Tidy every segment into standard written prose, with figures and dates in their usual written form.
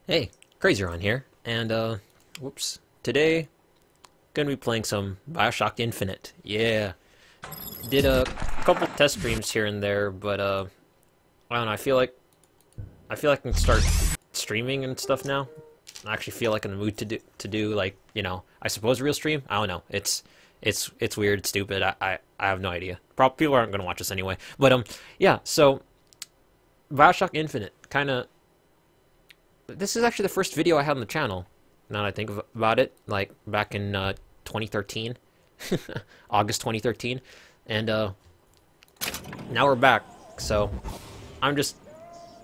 Hey, CrazyRonn here, and whoops. Today, gonna be playing some BioShock Infinite. Yeah, did a couple test streams here and there, but I don't know. I feel like I can start streaming and stuff now. I actually feel like in the mood to do like I suppose real stream. I don't know. It's weird, it's stupid. I have no idea. Probably people aren't gonna watch this anyway. But yeah. So BioShock Infinite kind of. This is actually the first video I had on the channel, now that I think about it, like back in 2013, August 2013, and now we're back, so I'm just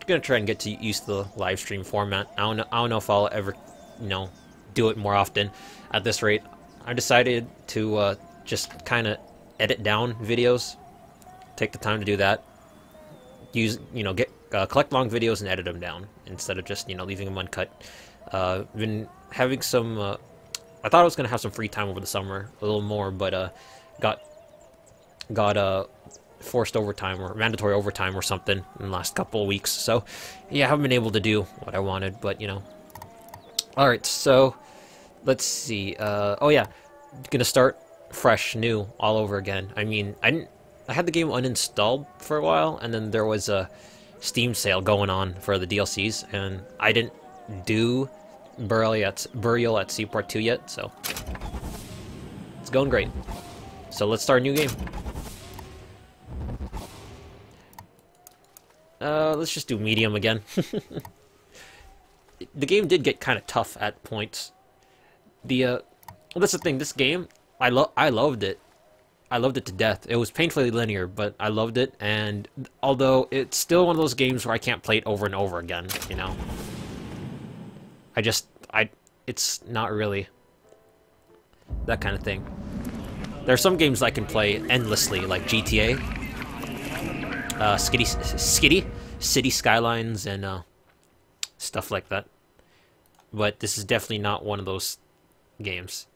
gonna try and get to used to the live stream format. I don't know if I'll ever, do it more often. At this rate, I decided to just kind of edit down videos, take the time to do that, collect long videos and edit them down instead of just leaving them uncut. Been having some. I thought I was gonna have some free time over the summer, a little more, but got forced overtime or mandatory overtime or something in the last couple of weeks. So yeah, I haven't been able to do what I wanted, but All right, so let's see. Oh yeah, gonna start fresh, new, all over again. I mean, I had the game uninstalled for a while, and then there was a Steam sale going on for the DLCs, and I didn't do Burial at Seaport 2 yet, so it's going great. So let's start a new game. Let's just do medium again. The game did get kind of tough at points. Well, that's the thing. This game, I loved it. I loved it to death. It was painfully linear, but I loved it, and although it's still one of those games where I can't play it over and over again, it's not really that kind of thing. There are some games I can play endlessly, like GTA, City Skylines, and stuff like that. But this is definitely not one of those games.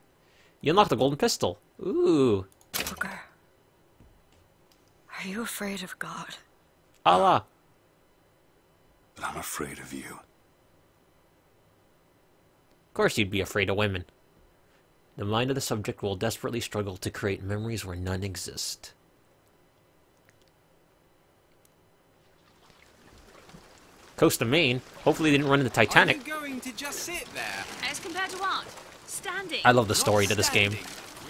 You unlock the golden pistol. Ooh. Booker, are you afraid of God? Allah. But I'm afraid of you. Of course you'd be afraid of women. The mind of the subject will desperately struggle to create memories where none exist. Coast of Maine. Hopefully they didn't run into Titanic. Are you going to just sit there? As compared to what? Standing. I love the story to this game.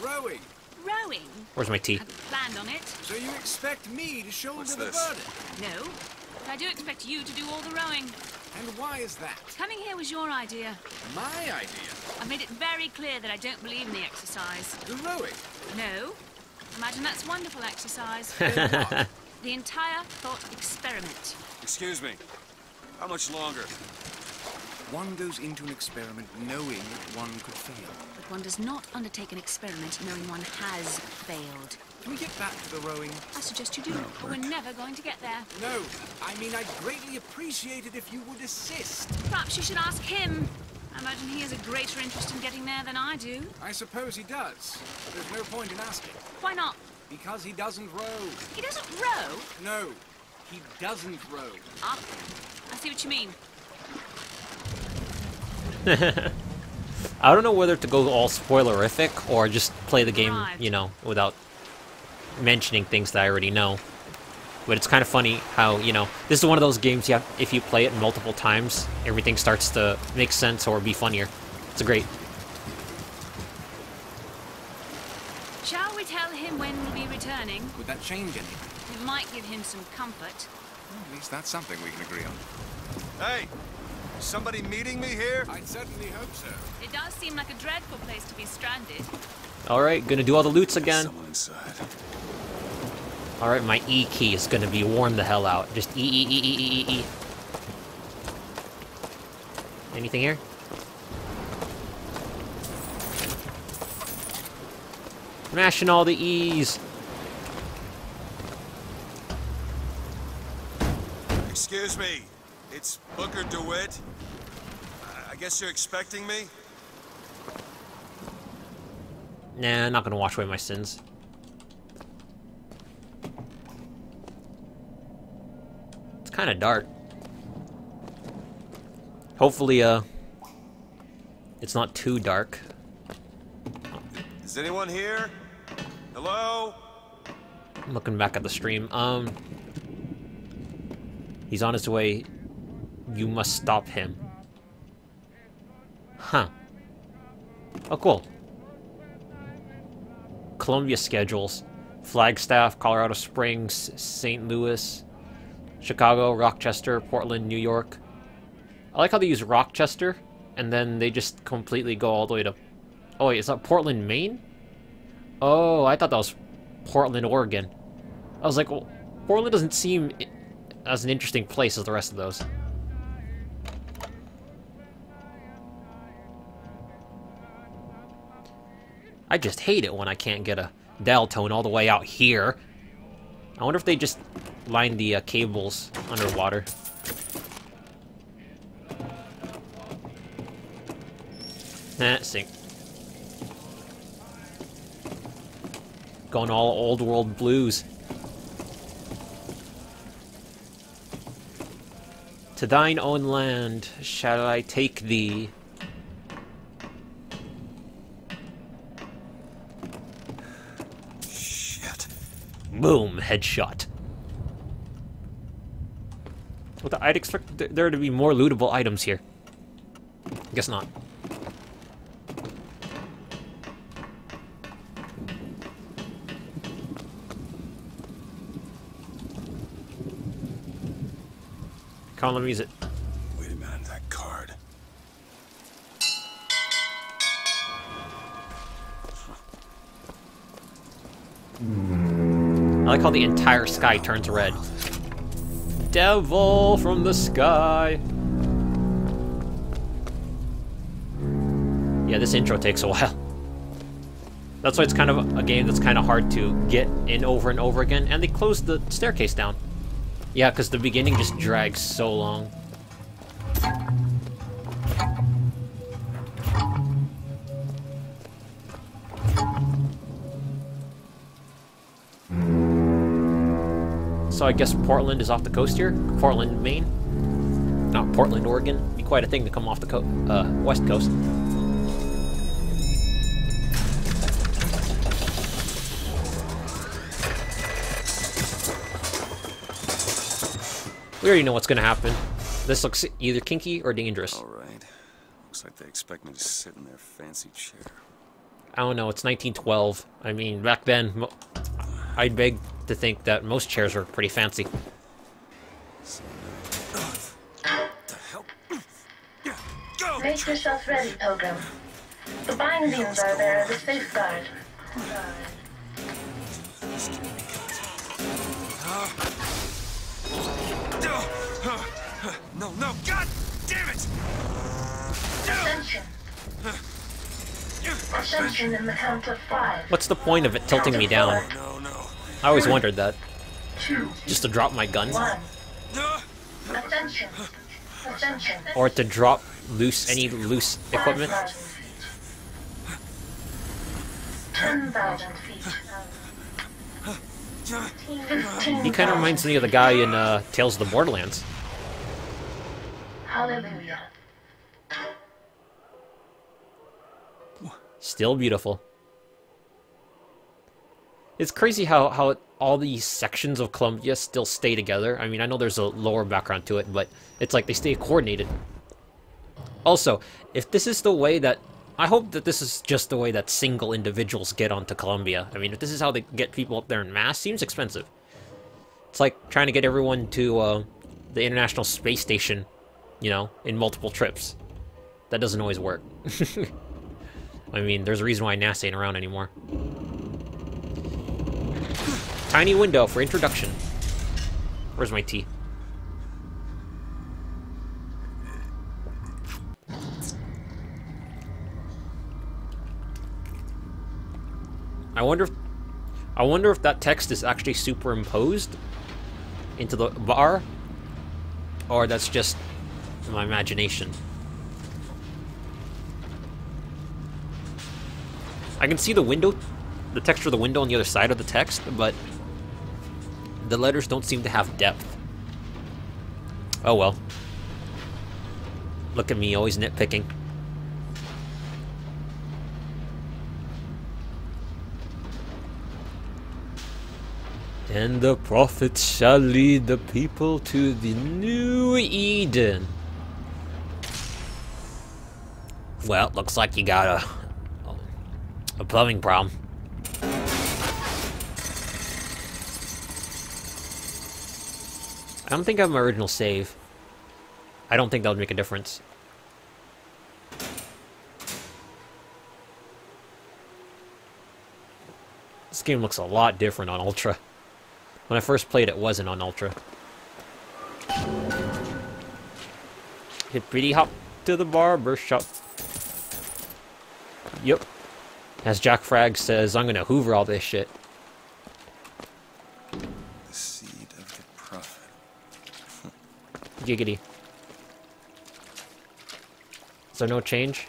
Rowing. Rowing. Where's my tea? Hadn't planned on it. So you expect me to shoulder What's the this? burden? No. But I do expect you to do all the rowing. And why is that? Coming here was your idea. My idea. I made it very clear that I don't believe in the exercise. The rowing. No. Imagine that's wonderful exercise. Then what? The entire thought experiment. Excuse me. How much longer? One goes into an experiment knowing that one could fail. But one does not undertake an experiment knowing one has failed. Can we get back to the rowing? I suggest you do, but we're never going to get there. No. I mean, I'd greatly appreciate it if you would assist. Perhaps you should ask him. I imagine he has a greater interest in getting there than I do. I suppose he does. But there's no point in asking. Why not? Because he doesn't row. He doesn't row. No. He doesn't row. Ah, I see what you mean. I don't know whether to go all spoilerific or just play the game, without mentioning things that I already know. But it's kind of funny how, this is one of those games if you play it multiple times, everything starts to make sense or be funnier. It's great. Shall we tell him when we'll be returning? Would that change anything? It might give him some comfort. Well, at least that's something we can agree on. Hey! Somebody meeting me here? I'd certainly hope so. It does seem like a dreadful place to be stranded. Alright, gonna do all the loots again. Someone inside. Alright, my E key is gonna be worn the hell out. Just E. Anything here? Mashing all the E's. Excuse me. It's Booker DeWitt. I guess you're expecting me? Nah, I'm not gonna wash away my sins. It's kind of dark. Hopefully, it's not too dark. Is anyone here? Hello? I'm looking back at the stream. He's on his way. You must stop him. Huh. Oh, cool. Columbia schedules. Flagstaff, Colorado Springs, St. Louis, Chicago, Rochester, Portland, New York. I like how they use Rochester, and then they just completely go all the way to... Oh wait, is that Portland, Maine? Oh, I thought that was Portland, Oregon. I was like, well, Portland doesn't seem as an interesting place as the rest of those. I just hate it when I can't get a dial tone all the way out here. I wonder if they just line the cables underwater. Sink. Going all old world blues. To thine own land shall I take thee. Shit. Boom, headshot. Well, I'd expect there to be more lootable items here. Guess not. Come on, let me use it. Wait a minute, that card. I like how the entire sky turns red. Devil from the sky. Yeah, this intro takes a while. That's why it's kind of a game that's kind of hard to get in over and over again. And they closed the staircase down. Yeah, because the beginning just drags so long. So I guess Portland is off the coast here? Portland, Maine? Not Portland, Oregon. Be quite a thing to come off the west coast. We already know what's gonna happen. This looks either kinky or dangerous. All right. Looks like they expect me to sit in their fancy chair. I don't know, it's 1912. I mean, back then, I'd beg to think that most chairs were pretty fancy. Make yourself ready, Pilgrim. The bindings are there as a safeguard. No, God damn it! Ascension. Ascension in the count of 5. What's the point of it tilting me down? No. I always wondered that. 2. Just to drop my gun? 1. Ascension. Ascension. Or to drop any loose equipment? 5,000 feet. 10,000 feet. He kind of reminds me of the guy in Tales of the Borderlands. Hallelujah. Still beautiful. It's crazy how all these sections of Columbia still stay together. I mean, I know there's a lower background to it, but it's like they stay coordinated. Also, if this is the way that... I hope that this is just the way that single individuals get onto Columbia. I mean, if this is how they get people up there in mass, seems expensive. It's like trying to get everyone to the International Space Station, you know, in multiple trips. That doesn't always work. I mean, there's a reason why NASA ain't around anymore. Tiny window for introduction. Where's my tea? I wonder if that text is actually superimposed into the bar, or that's just my imagination. I can see the window, the texture of the window on the other side of the text, but the letters don't seem to have depth. Oh well. Look at me, always nitpicking. And the prophet shall lead the people to the new Eden. Well, looks like you got a plumbing problem. I don't think I have my original save. I don't think that would make a difference. This game looks a lot different on Ultra. When I first played it, wasn't on Ultra. Hippity hop to the barber shop. Yep. As Jack Frag says, I'm gonna hoover all this shit. The seed of the prophet. Giggity. Is there no change?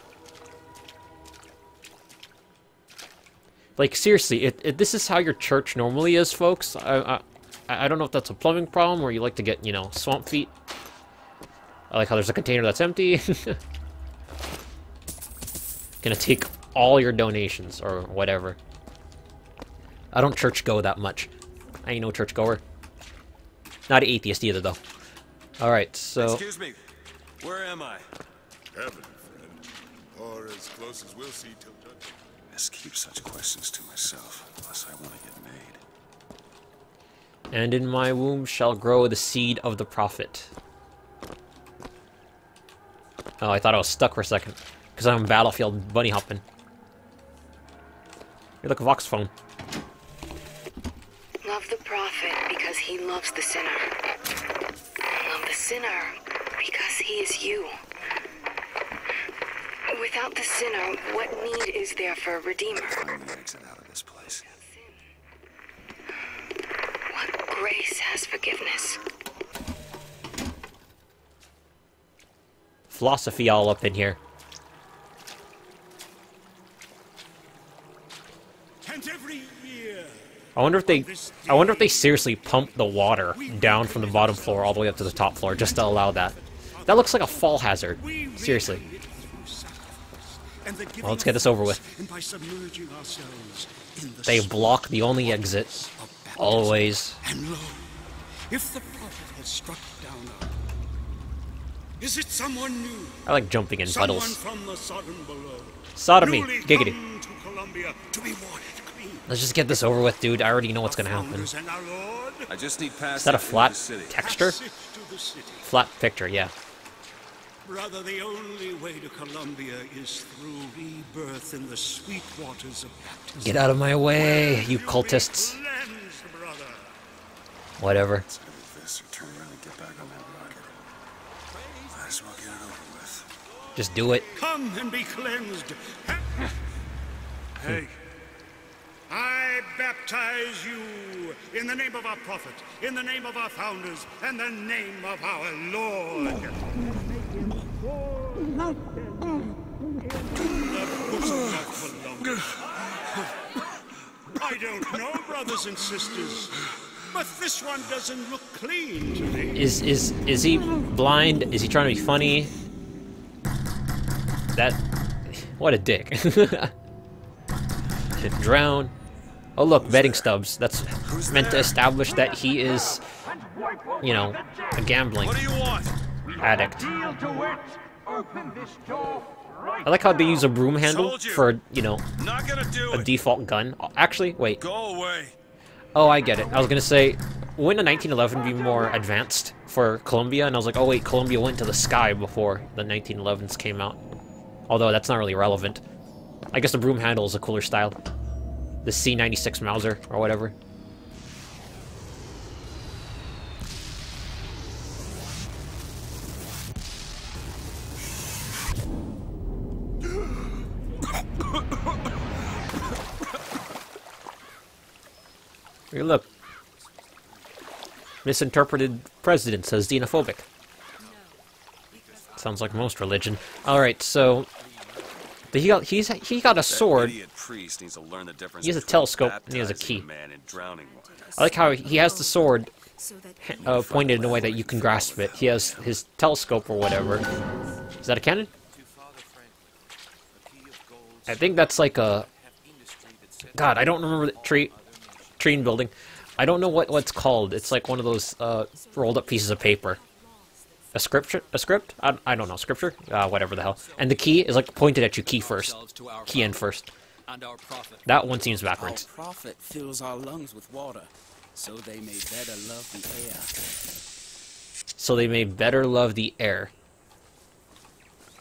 Like, seriously, this is how your church normally is, folks. I don't know if that's a plumbing problem or you like to get, you know, swamp feet. I like how there's a container that's empty. Gonna take all your donations or whatever. I don't church go that much. I ain't no church goer. Not an atheist either, though. Alright, so... Excuse me. Where am I? Heaven, friend. Or as close as we'll see till judgment. Best keep such questions to myself, unless I want to get made. And in my womb shall grow the seed of the prophet. Oh, I thought I was stuck for a second. Because I'm Battlefield bunny hopping. You're like a Vox phone. Love the prophet because he loves the sinner. Love the sinner because he is you. Without the sinner, what need is there for a redeemer? Find the exit out of this place. What grace has forgiveness? Philosophy all up in here. And every year, I wonder if they seriously pump the water down from the bottom floor all the way up to the top floor just to allow that. That looks like a fall hazard. Seriously. Well, let's get this over with. They block the only exit. Always. and lo, if the prophet has struck down our, is it someone new? I like jumping in Someone puddles. from the Sodom below. Sodomy. Newly Giggity. come to Columbia to be watered clean. Let's just get this over with, dude. I already know what's gonna happen. Founders and our Lord, I just need past Is that a flat the city. texture? passage to the city. Flat picture, yeah. Brother, the only way to Columbia is through rebirth in the sweet waters of baptism. Get out of my way, you You'll be cultists. cleansed, brother. Whatever. Let's go with this or turn around and get back on that rocket. Might as well get it over with. Just do it. Come and be cleansed. Hey. I baptize you in the name of our prophet, in the name of our founders, and the name of our Lord. I don't know, brothers and sisters, but this one doesn't look clean to me. Is he blind? Is he trying to be funny? That... What a dick. Should drown. Oh look, betting stubs. That's meant to establish that he is, you know, a gambling What do you want? addict. I like how they use a broom handle Told you. for, you know, Not gonna do a it. default gun. Actually, wait. Go away. Oh, I get it. I was gonna say, wouldn't a 1911 be more advanced for Columbia? And I was like, oh wait, Columbia went to the sky before the 1911s came out. Although that's not really relevant. I guess the broom handle is a cooler style. The C96 Mauser, or whatever. Here, look. Misinterpreted president says xenophobic. Sounds like most religion. Alright, so... He got a sword. Idiot priest needs to learn the difference He has a between telescope, and he has a baptizing key. man and drowning one. I like how he has the sword pointed in a way that you can grasp it. He has his telescope or whatever. Is that a cannon? I think that's like a... God, I don't remember the train building. I don't know what's called. It's like one of those rolled up pieces of paper. A script? A script? I don't know. Scripture? Whatever the hell. And the key is like pointed at you. Key first. Key in first. That one seems backwards. Our prophet fills our lungs with water, so they may better love the air. So they may better love the air.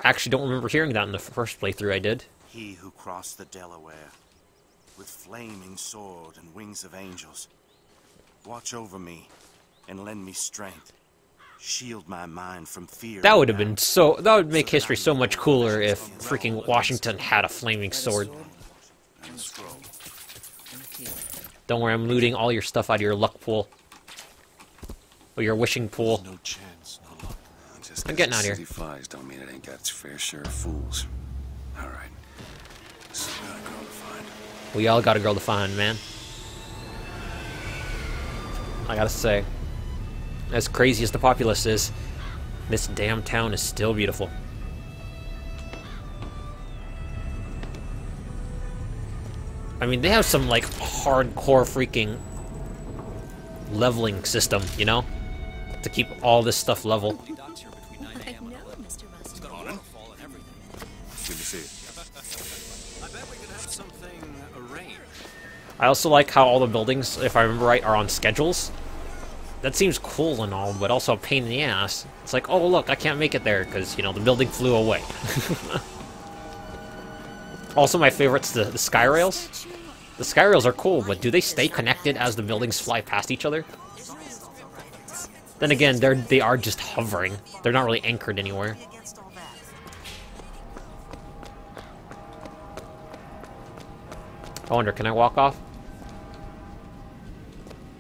I actually don't remember hearing that in the first playthrough I did. He who crossed the Delaware, with flaming sword and wings of angels, watch over me and lend me strength. Shield my mind from fear. That would have been so... That would make history so much cooler if freaking Washington had a flaming sword. Don't worry, I'm looting all your stuff out of your luck pool. Or your wishing pool. No chance, no luck. I'm getting out of here. City flies don't mean it ain't got its fair share of fools. All right. This is not a girl to find. We all got a girl to find, man. I gotta say, as crazy as the populace is, this damn town is still beautiful. I mean, they have some, like, hardcore freaking leveling system, you know? To keep all this stuff level. Good to see you. I bet we could have something arranged. I also like how all the buildings, if I remember right, are on schedules. That seems cool and all, but also a pain in the ass. It's like, oh look, I can't make it there because, you know, the building flew away. Also, my favorite's the sky rails. The sky rails are cool, but do they stay connected as the buildings fly past each other? Then again, they are just hovering. They're not really anchored anywhere. I wonder, can I walk off?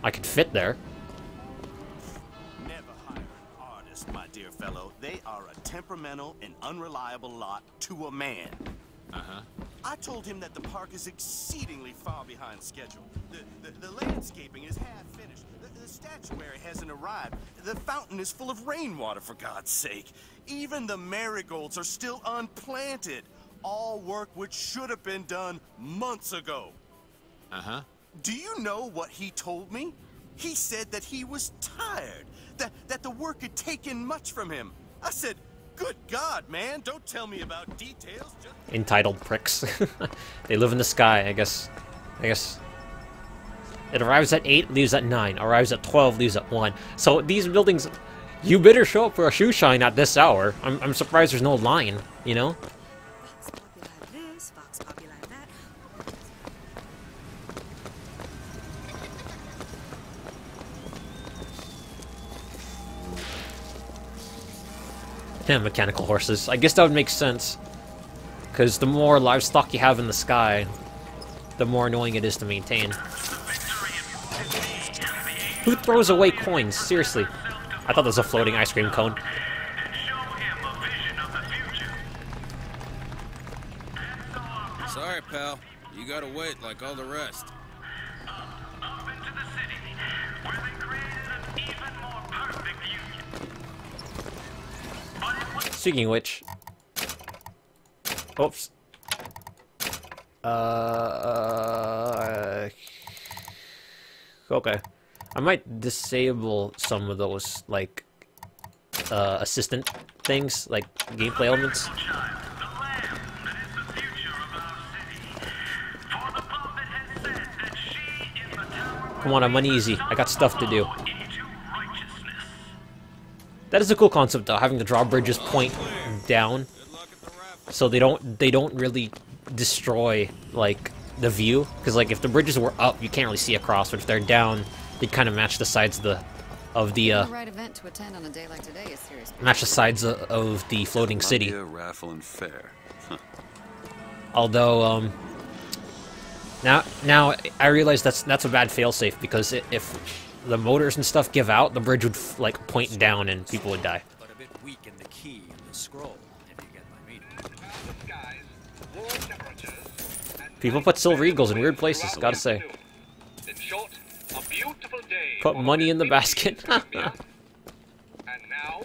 I could fit there. Never hire an artist, my dear fellow. They are a temperamental and unreliable lot to a man. Uh-huh. I told him that the park is exceedingly far behind schedule. The landscaping is half finished. The statuary hasn't arrived. The fountain is full of rainwater, for God's sake. Even the marigolds are still unplanted. All work which should have been done months ago. Uh-huh. Do you know what he told me? He said that he was tired, that the work had taken much from him. I said, good God, man, don't tell me about details. Just... Entitled pricks. They live in the sky, I guess. It arrives at 8, leaves at 9. Arrives at 12, leaves at 1. So these buildings, you better show up for a shoe shine at this hour. I'm surprised there's no line, you know? Yeah, mechanical horses. I guess that would make sense. Because the more livestock you have in the sky, the more annoying it is to maintain. Who throws away coins? Seriously. I thought that was a floating ice cream cone. Sorry, pal. You gotta wait like all the rest. Speaking of which... Oops. Okay. I might disable some of those, like, assistant things, like gameplay elements. Come on, I'm uneasy. I got stuff to do. That is a cool concept, though, having the drawbridges point down, so they don't really destroy, like, the view. Because, like, if the bridges were up, you can't really see across, but if they're down, they kind of match the sides of the right event to attend on a day like today is serious. match the sides of the floating city. Raffle and fair. Huh. Although, now I realize that's a bad failsafe, because if the motors and stuff give out, the bridge would like point down and people would die. But a bit weak in the key and the scroll, if you get my meaning. People put silver eagles in weird places, gotta say. In short, a beautiful day. Put money in the basket. And now,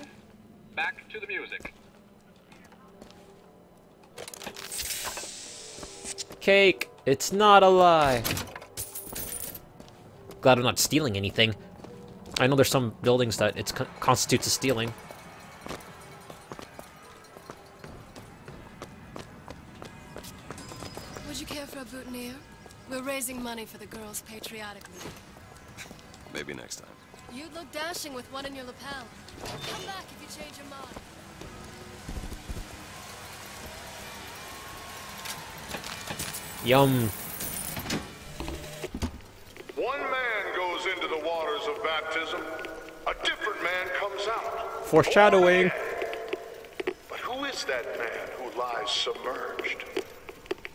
back to the music. Cake! It's not a lie! Glad I'm not stealing anything. I know there's some buildings that it constitutes as stealing. Would you care for a boutonniere? We're raising money for the Girls' Patriotic League. Maybe next time. You'd look dashing with one in your lapel. Come back if you change your mind. Yum. One man goes into the waters of baptism, a different man comes out. Foreshadowing. But who is that man who lies submerged?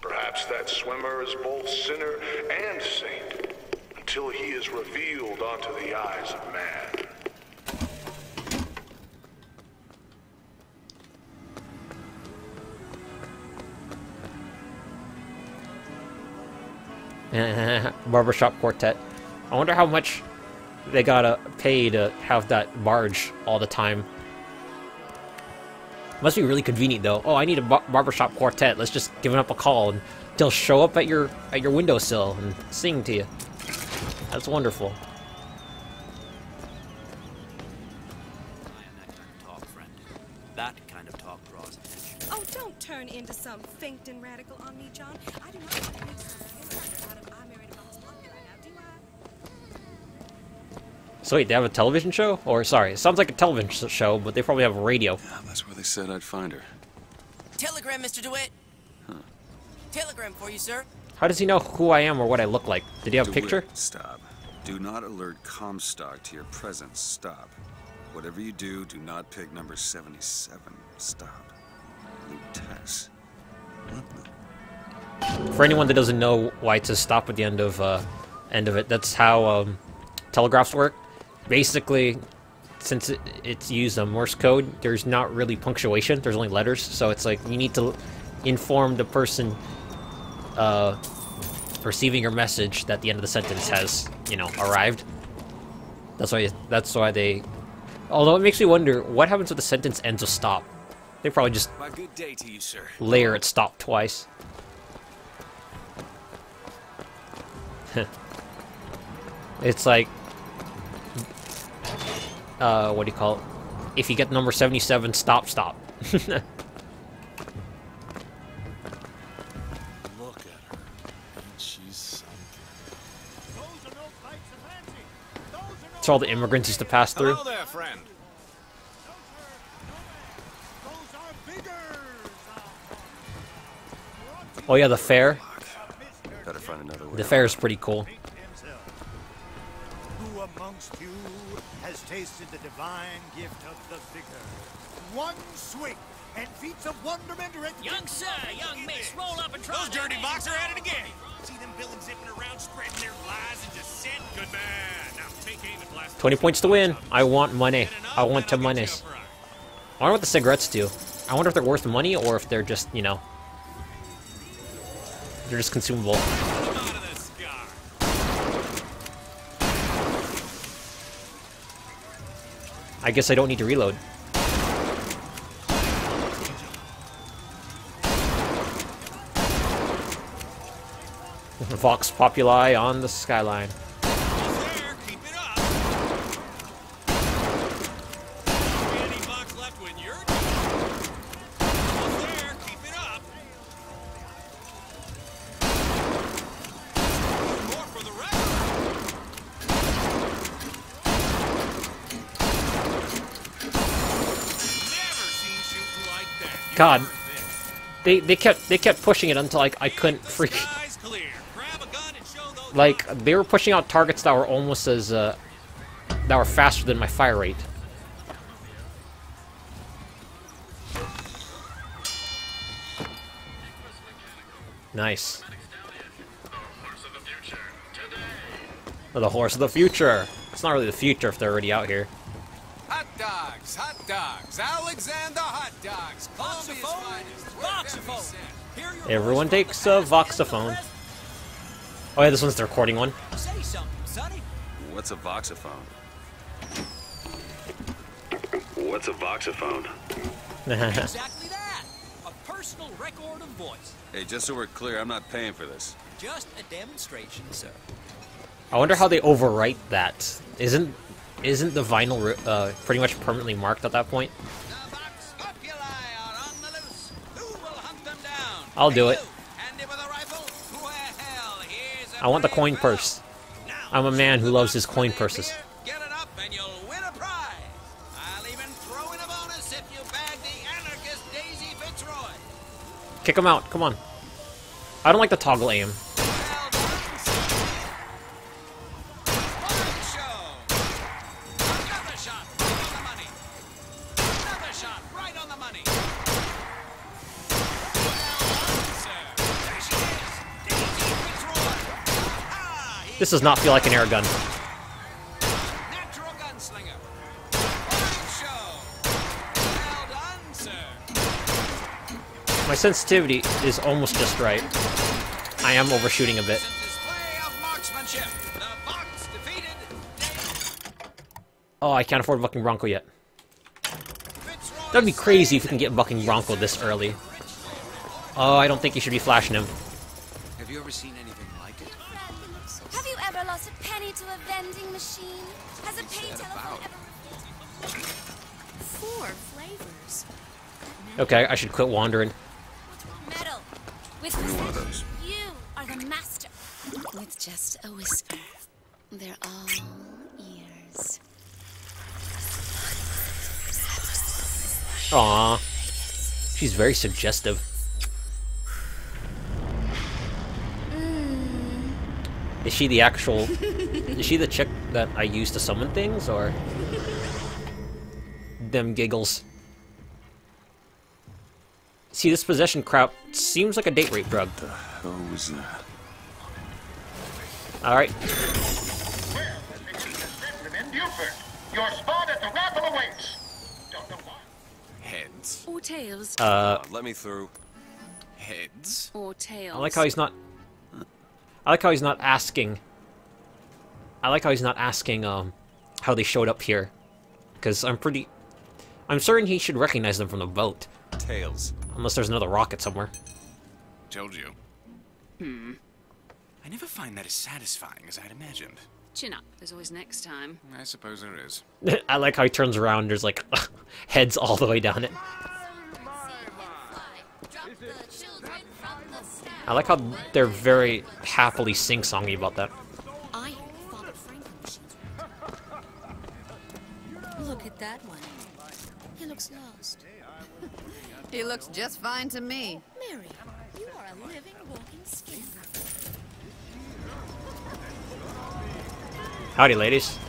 Perhaps that swimmer is both sinner and saint, until he is revealed unto the eyes of man. Barbershop Quartet. I wonder how much they gotta pay to have that barge all the time. Must be really convenient though. Oh, I need a barbershop quartet. Let's just give up a call and they'll show up at your windowsill and sing to you. That's wonderful. That kind of talk draws attention. Oh, don't turn into some faint and radical on me, John. I do not want to make some out of I married a boss pocket right now, do I? So wait, they have a television show? Or, sorry, it sounds like a television show, but they probably have a radio. Yeah, that's where they said I'd find her. Telegram, Mr. DeWitt. Huh. Telegram for you, sir. How does he know who I am or what I look like? Did he have a picture? Stop. Do not alert Comstock to your presence. Stop. Whatever you do, do not pick number 77. Stop. Lutess. For anyone that doesn't know why it says stop at the end of it, that's how telegraphs work. Basically, since it's used on Morse code, there's not really punctuation. There's only letters, so it's like you need to inform the person receiving your message that the end of the sentence has, you know, arrived. That's why they. Although it makes me wonder what happens if the sentence ends with stop. They probably just My good day to you, sir. layer it stop twice. It's like, what do you call it? If you get number 77, stop. Look at her. She's sunken. It's all the immigrants used to pass through. Hello there, friend. Oh yeah, the fair. Better find another way. The fair is pretty cool. Who amongst you has tasted the divine gift of the vigor? One swing and feats of wonderment direct. Young sir, young miss, roll up and try. Those dirty boxer at it again. See them villains zipping around, spreading their lies and dissent. Good man. Now take aim and blast. 20 points to win. I want money. I want to money. I wonder what the cigarettes do. I wonder if they're worth money or if they're just, you know, they're just consumable. I guess I don't need to reload. Vox Populi on the skyline. God, they kept pushing it until I couldn't freak. Like they were pushing out targets that were almost as that were faster than my fire rate. Nice. Oh, the horse of the future. It's not really the future if they're already out here. Hot dogs, Alexander hot dogs. Voxophone. Everyone takes a voxophone. Oh yeah, this one's the recording one. Say something, sonny. What's a voxophone? What's a voxophone? Exactly that. A personal record of voice. Hey, just so we're clear, I'm not paying for this. Just a demonstration, sir. I wonder how they overwrite that. Isn't the vinyl pretty much permanently marked at that point? I'll do it. I want the coin purse. I'm a man who loves his coin purses. Get it up and you'll win a prize. I'll even throw in a bonus if you bag the anarchist Daisy Fitzroy. Kick him out, come on. I don't like the toggle aim. This does not feel like an air gun. Natural gunslinger. Fine show. Well done, sir. My sensitivity is almost just right. I am overshooting a bit. Display of marksmanship. The Vox defeated. Oh, I can't afford Bucking Bronco yet. That'd be crazy if we can get Bucking Bronco this early. Oh, I don't think you should be flashing him. Have you ever seen anything like it? Have you ever lost a penny to a vending machine? Has a pay telephone ever... 4 flavors. Okay, I should quit wandering. Metal. With one of those. you are the master. With just a whisper. They're all ears. Aww. She's very suggestive. Is she the actual... Is she the chick that I use to summon things, or... Them giggles. See, this possession crap seems like a date rape drug. What the hell was that? Alright. Your spot at the raffle awaits. Don't know why. Heads. Or tails. Let me through. Heads. Or tails. I like how he's not... I like how he's not asking... I like how he's not asking, how they showed up here. Because I'm certain he should recognize them from the boat. Tails. Unless there's another rocket somewhere. Told you. I never find that as satisfying as I'd imagined. Chin up. There's always next time. I suppose there is. I like how he turns around, there's like, heads all the way down it. I like how they're very happily sing-songy about that. I heard Father Franklin machines. Look at that one. He looks lost. He looks just fine to me. Mary, you are a living, walking scandal. Howdy, ladies.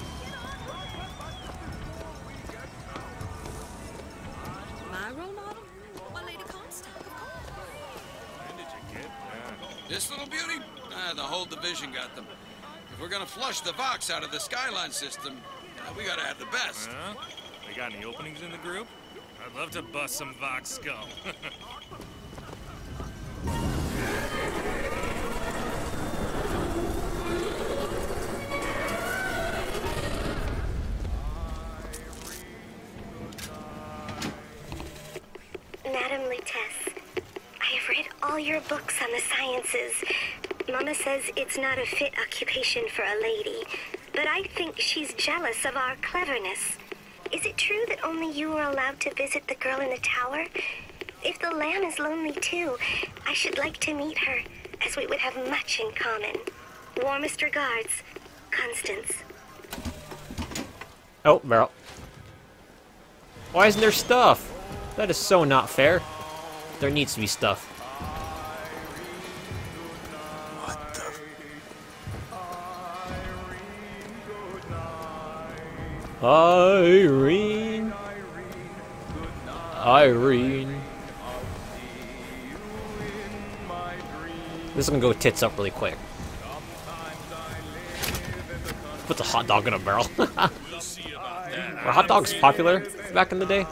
My role model? My Lady Comstock, of course. This little beauty? The whole division got them. If we're gonna flush the Vox out of the Skyline system, we gotta have the best. We got any openings in the group? I'd love to bust some Vox skull. Madam Lutece, I have read all your books on the sciences. Mama says it's not a fit occupation for a lady, but I think she's jealous of our cleverness. Is it true that only you are allowed to visit the girl in the tower? If the lamb is lonely too, I should like to meet her, as we would have much in common. Warmest regards, Constance. Oh, barrel. Why isn't there stuff? That is so not fair. There needs to be stuff. What the... Irene. Irene. This is gonna go tits up really quick. Put the hot dog in a barrel. Were hot dogs popular back in the day?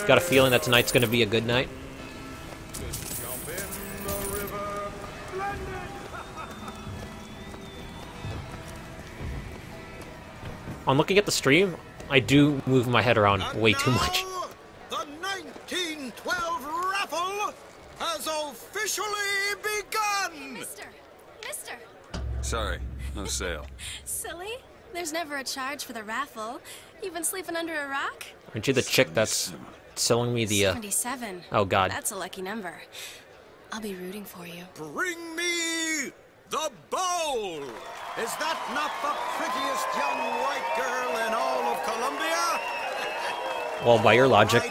Got a feeling that tonight's gonna be a good night. On looking at the stream, I do move my head around way too much. The 2012 raffle has officially begun! Mister! Sorry, no sale. Silly? There's never a charge for the raffle. You've been sleeping under a rock? Aren't you the chick that's selling me the, 77. Oh, God. That's a lucky number. I'll be rooting for you. Bring me the bowl! Is that not the prettiest young white girl in all of Columbia? Well, by your logic,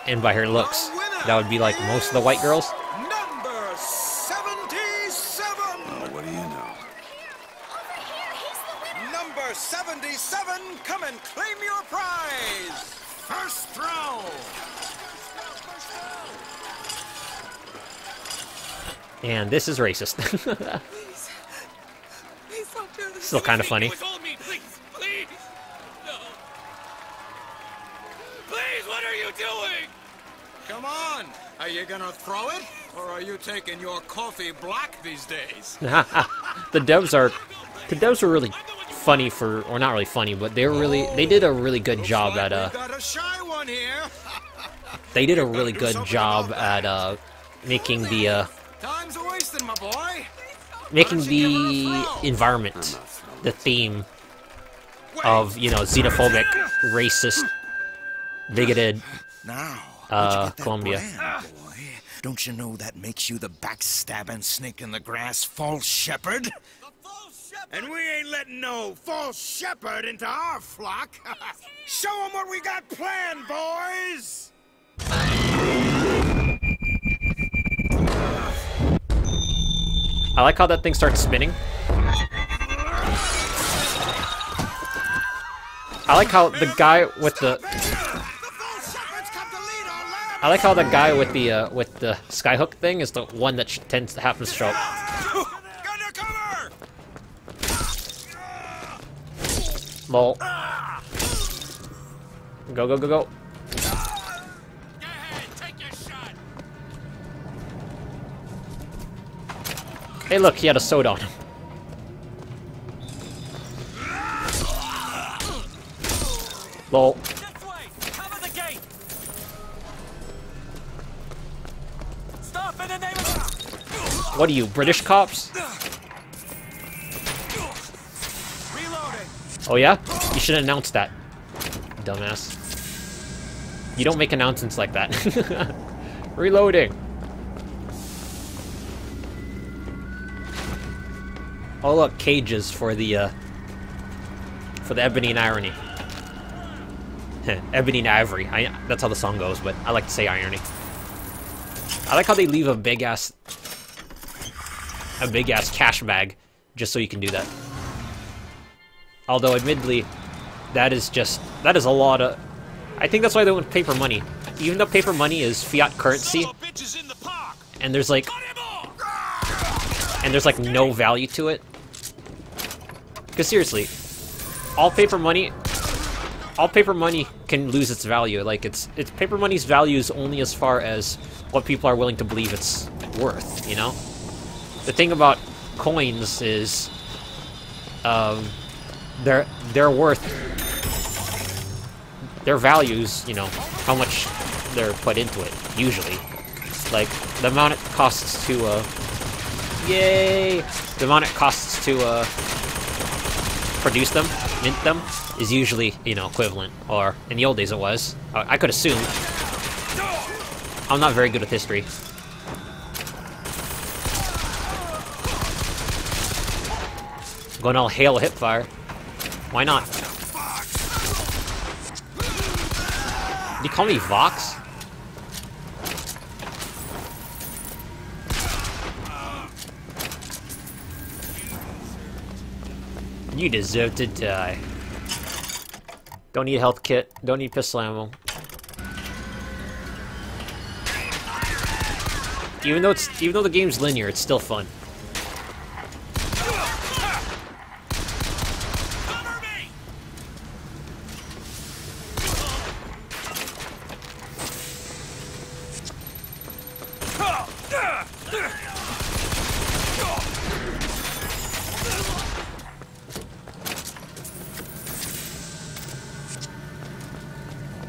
and by her looks, that would be like most of the white girls. Number 77! Oh, what do you know? Number 77, come and claim your prize! First row! And this is racist. Please don't do this. Still kind of funny. Please, please! No. Please, what are you doing? Come on! Are you gonna throw it? Or are you taking your coffee black these days? The devs were really funny for, or not really funny, but they did a really good job at Got a shy one here. they did a really good job at making the Time's a wasting, my boy. making the environment the theme of, you know, xenophobic, racist, bigoted Colombia. Boy, don't you know that makes you the backstabbing snake in the grass false shepherd? And we ain't letting no false shepherd into our flock. Show them what we got planned, boys! I like how that thing starts spinning. I like how the guy with the skyhook thing is the one that tends to happen to show up. Lol. Go, go, go, go. Hey, look, he had a soda on him. Lol. What are you, British cops? Oh yeah? You should announce that, dumbass. You don't make announcements like that. Reloading. Oh look, cages for the ebony and irony. Ebony and ivory. That's how the song goes, but I like to say irony. I like how they leave a big ass cash bag just so you can do that. Although, admittedly, that is a lot of... I think that's why they went paper money. Even though paper money is fiat currency, and there's like no value to it. Because seriously, all paper money can lose its value. Like it's paper money's value is only as far as what people are willing to believe it's worth. You know, the thing about coins is, they're worth their values. You know, how much they're put into it. Usually, like the amount it costs to the amount it costs to produce them, mint them, is usually, you know, equivalent. Or in the old days it was. I could assume. I'm not very good with history. Going all hail hipfire. Why not? Did you call me Vox? You deserve to die. Don't need a health kit. Don't need pistol ammo. Even though the game's linear, it's still fun.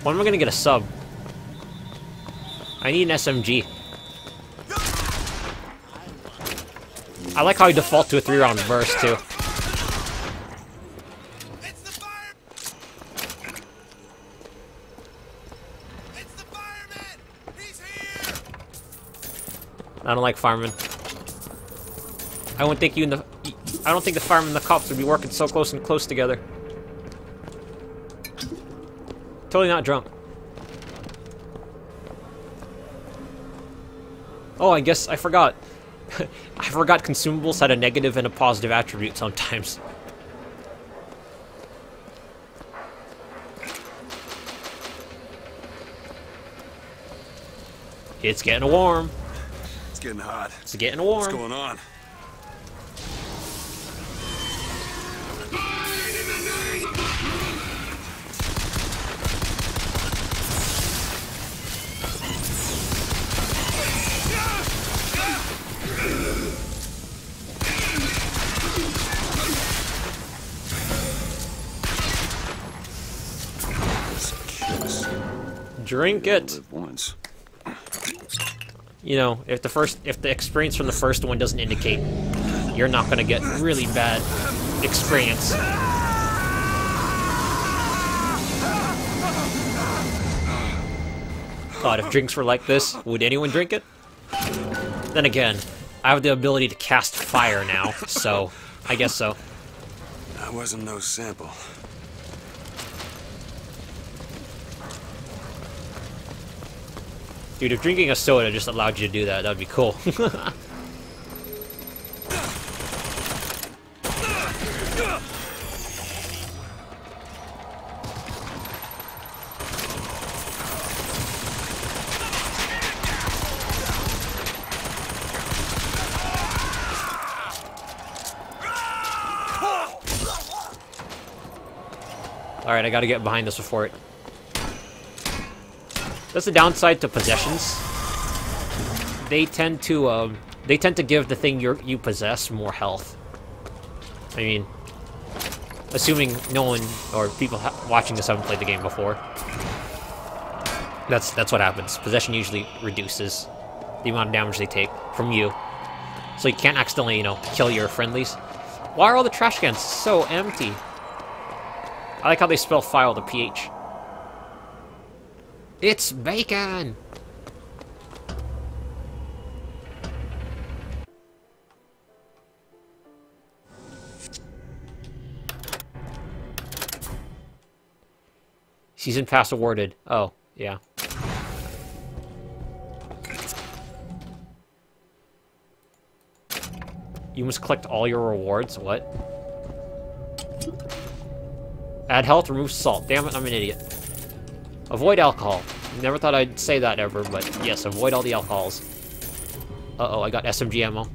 When am I gonna get a sub? I need an SMG. I like how I default to a 3-round burst, too. I don't like firemen. I don't think the firemen and the cops would be working so close together. Totally not drunk. Oh, I guess I forgot. I forgot consumables had a negative and a positive attribute sometimes. It's getting warm. It's getting hot. It's getting warm. What's going on? Drink it. Live once. You know, if the experience from the first one doesn't indicate, you're not gonna get really bad experience. God, if drinks were like this, would anyone drink it? Then again, I have the ability to cast fire now, so I guess so. That wasn't no sample. Dude, if drinking a soda just allowed you to do that, that'd be cool. Alright, I gotta get behind this before it... That's the downside to possessions. They tend to give the thing you possess more health. I mean, assuming no one or people watching this haven't played the game before. That's what happens. Possession usually reduces the amount of damage they take from you, so you can't accidentally, you know, kill your friendlies. Why are all the trash cans so empty? I like how they spell file with a PH. It's bacon! Season pass awarded. Oh, yeah. You must collect all your rewards. What? Add health, remove salt. Damn it, I'm an idiot. Avoid alcohol. Never thought I'd say that ever, but yes, avoid all the alcohols. Uh-oh, I got SMG ammo.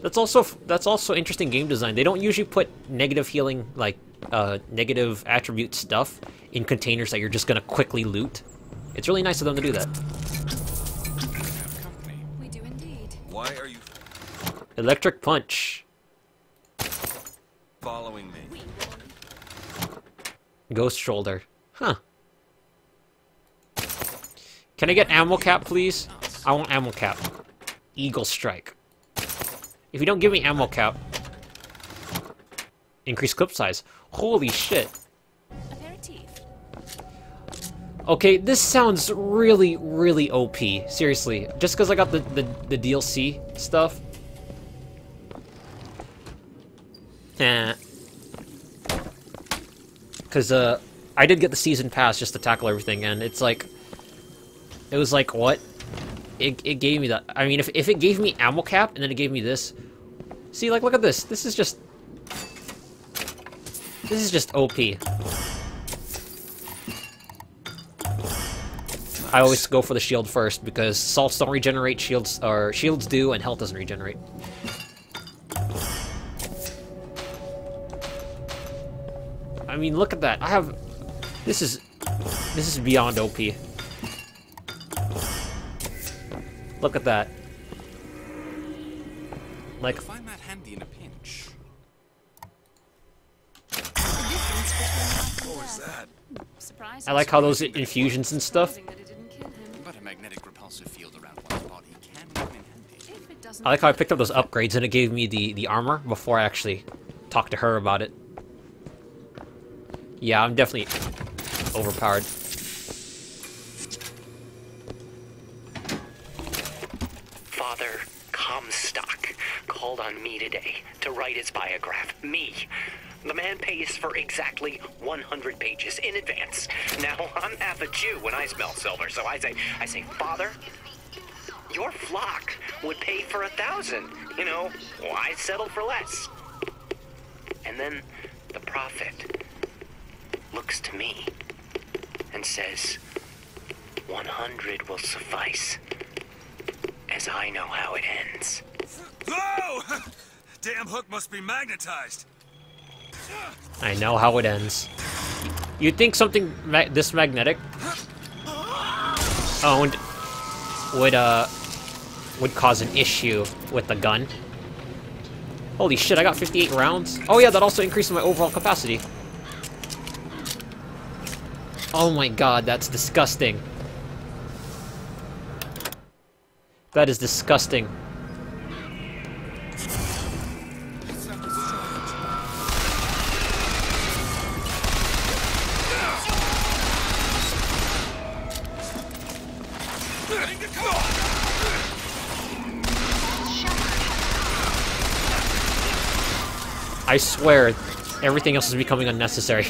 That's also interesting game design. They don't usually put negative healing, like, negative attribute stuff in containers that you're just gonna quickly loot. It's really nice of them to do that. We do indeed. Why are you Electric punch. following me? Ghost shoulder. Huh. Can I get ammo cap, please? I want ammo cap. Eagle strike. If you don't give me ammo cap, increase clip size. Holy shit. Okay, this sounds really, really OP. Seriously, just because I got the DLC stuff. Because I did get the season pass just to tackle everything, and it's like, it was like, what? It gave me that. I mean, if it gave me ammo cap and then it gave me this, see, like, look at this. This is just OP. I always go for the shield first because salts don't regenerate, shields do, and health doesn't regenerate. I mean, look at that. I have this is beyond OP. Look at that. Like, I find that handy in a pinch. The distance was that? Surprise. I like how those infusions and stuff. But a magnetic repulsive field around one's body can come in handy. I like how I picked up those upgrades and it gave me the armor before I actually talked to her about it. Yeah, I'm definitely overpowered. Father Comstock called on me today to write his biograph. Me. The man pays for exactly 100 pages in advance. Now, I'm half a Jew when I smell silver, so I say, Father, your flock would pay for 1,000. You know, why settle for less? And then the prophet looks to me and says, 100 will suffice, as I know how it ends. Whoa! Damn hook must be magnetized. I know how it ends. You'd think something this magnetic owned would cause an issue with the gun. Holy shit, I got 58 rounds. Oh yeah, that also increases my overall capacity. Oh my god, that's disgusting. That is disgusting. I swear, everything else is becoming unnecessary.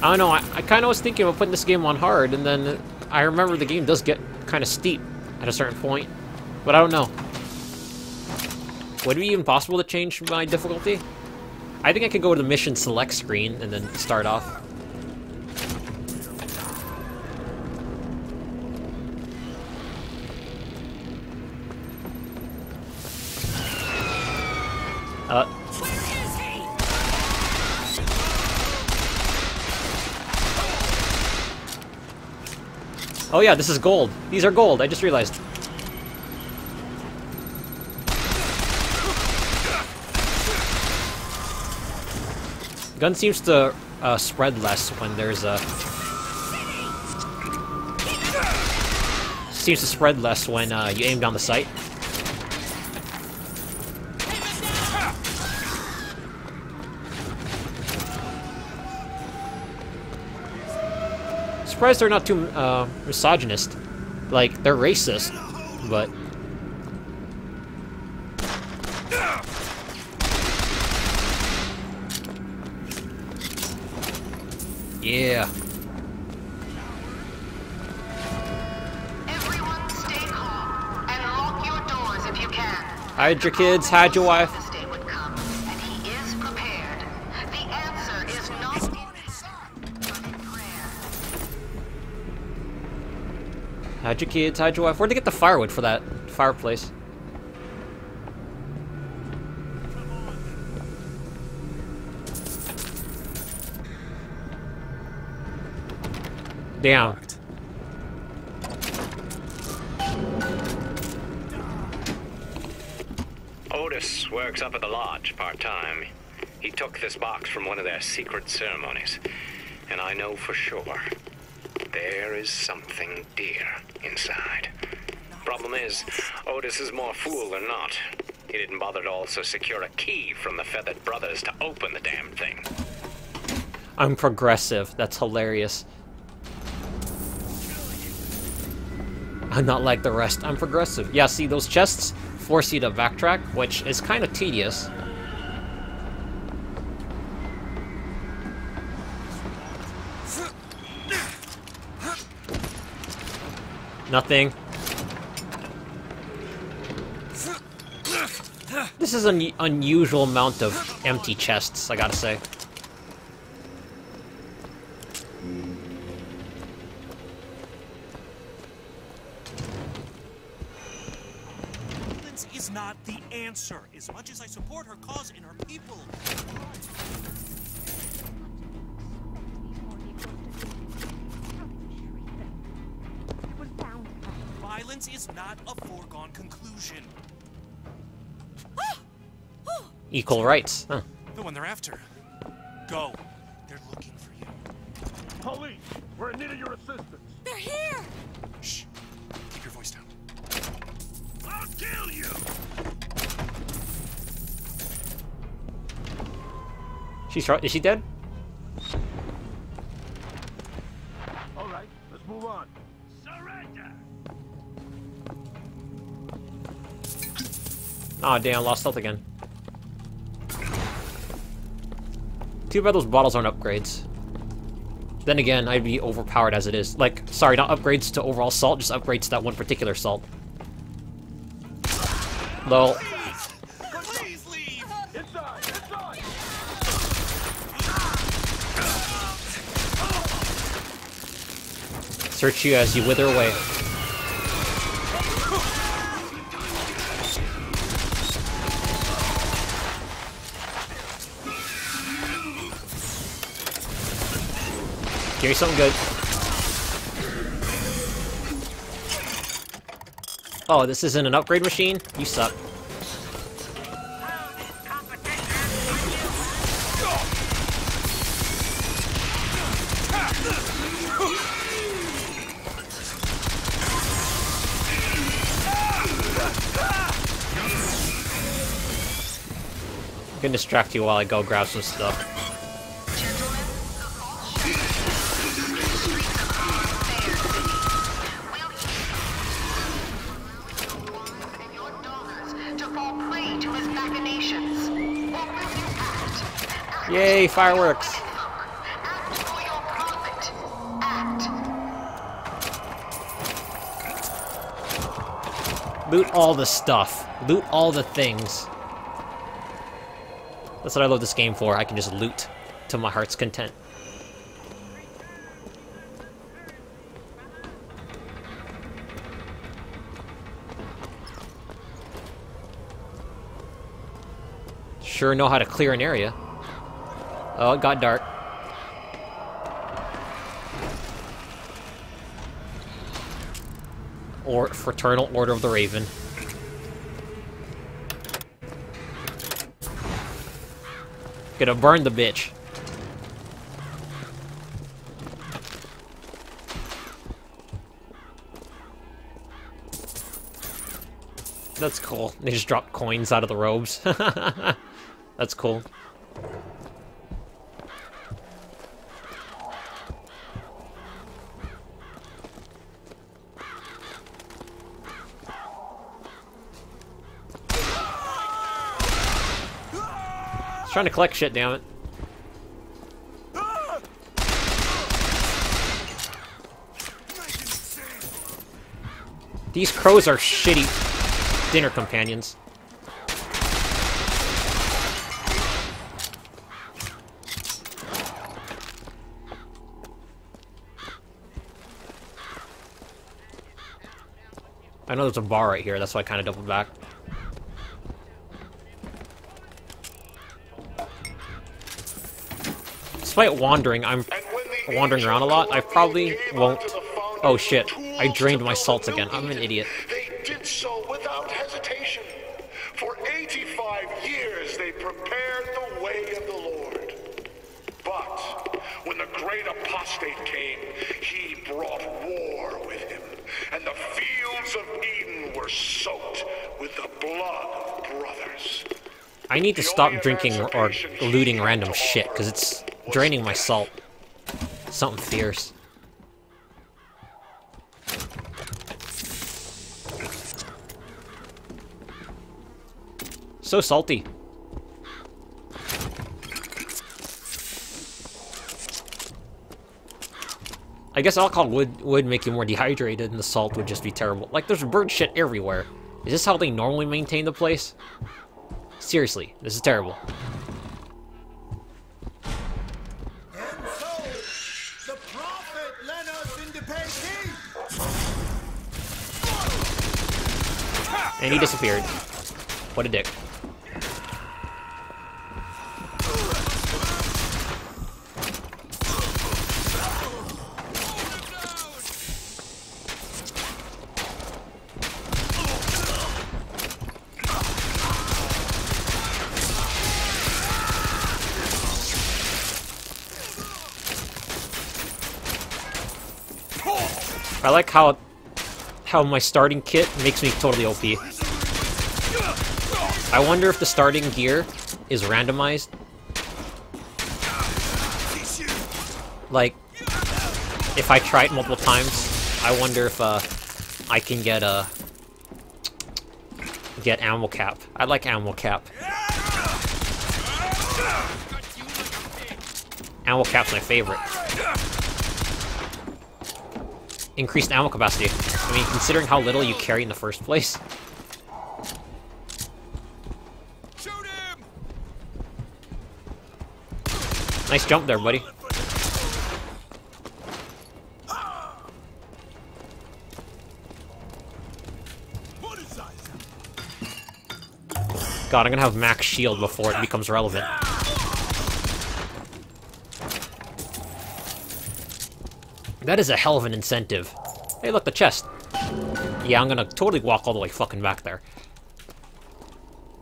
I don't know, I kind of was thinking about putting this game on hard, and then I remember the game does get kind of steep at a certain point, but I don't know. Would it be even possible to change my difficulty? I think I could go to the mission select screen and then start off. Oh yeah, this is gold. These are gold, I just realized. Gun seems to spread less when there's a... Seems to spread less when you aim down the sight. Surprised they're not too misogynist. Like, they're racist, but... Yeah. Everyone stay calm and lock your doors if you can. Hide your kids, hide your wife. This day would come, and he is prepared. The answer is not in but in prayer. Hide your kids, hide your wife. Where'd they get the firewood for that fireplace? Damn. Otis works up at the lodge part-time. He took this box from one of their secret ceremonies. And I know for sure there is something dear inside. Problem is, Otis is more fool than not. He didn't bother to also secure a key from the Feathered Brothers to open the damn thing. I'm progressive. That's hilarious. I'm not like the rest. I'm progressive. Yeah, see, those chests force you to backtrack, which is kind of tedious. Nothing. This is an unusual amount of empty chests, I gotta say. Violence is not the answer, as much as I support her cause and her people. Violence is not a foregone conclusion. Equal rights. Huh. The one they're after. Go. They're looking for you. Police, we're in need of your assistance. They're here! Shh. Keep your voice down. I'll kill you! Is she dead? All right, let's move on. Surrender! Aw, damn, lost health again. Too bad those bottles aren't upgrades. Then again, I'd be overpowered as it is. Like, sorry, not upgrades to overall salt, just upgrades to that one particular salt. Lol. Please leave! Inside! Inside! Search you as you wither away. Give me something good. Oh, this isn't an upgrade machine? You suck. I can distract you while I go grab some stuff. Yay, fireworks! Loot all the stuff. Loot all the things. That's what I love this game for. I can just loot to my heart's content. Sure know how to clear an area. Oh, it got dark. Or Fraternal Order of the Raven. Gonna burn the bitch. That's cool. They just dropped coins out of the robes. That's cool. Trying to collect shit, damn it. These crows are shitty dinner companions. I know there's a bar right here, that's why I kind of doubled back. Despite wandering, I'm wandering around a lot. I probably won't... Oh shit, I drained my salts again. I'm an idiot. They did so without hesitation. For 85 years they prepared the way of the Lord. But when the great apostate came, he brought war with him. And the fields of Eden were soaked with the blood of brothers. I need to stop drinking or looting random shit, because it's draining my salt. Something fierce. So salty. I guess alcohol would make you more dehydrated, and the salt would just be terrible. Like, there's bird shit everywhere. Is this how they normally maintain the place? Seriously, this is terrible. The prophet led us into pain. And he disappeared. What a dick. I like how my starting kit makes me totally OP. I wonder if the starting gear is randomized. Like, if I try it multiple times, I wonder if I can get ammo cap. I like ammo cap. Ammo cap's my favorite. Increased ammo capacity. I mean, considering how little you carry in the first place. Nice jump there, buddy. God, I'm gonna have max shield before it becomes relevant. That is a hell of an incentive. Hey, look, the chest. Yeah, I'm gonna totally walk all the way fucking back there.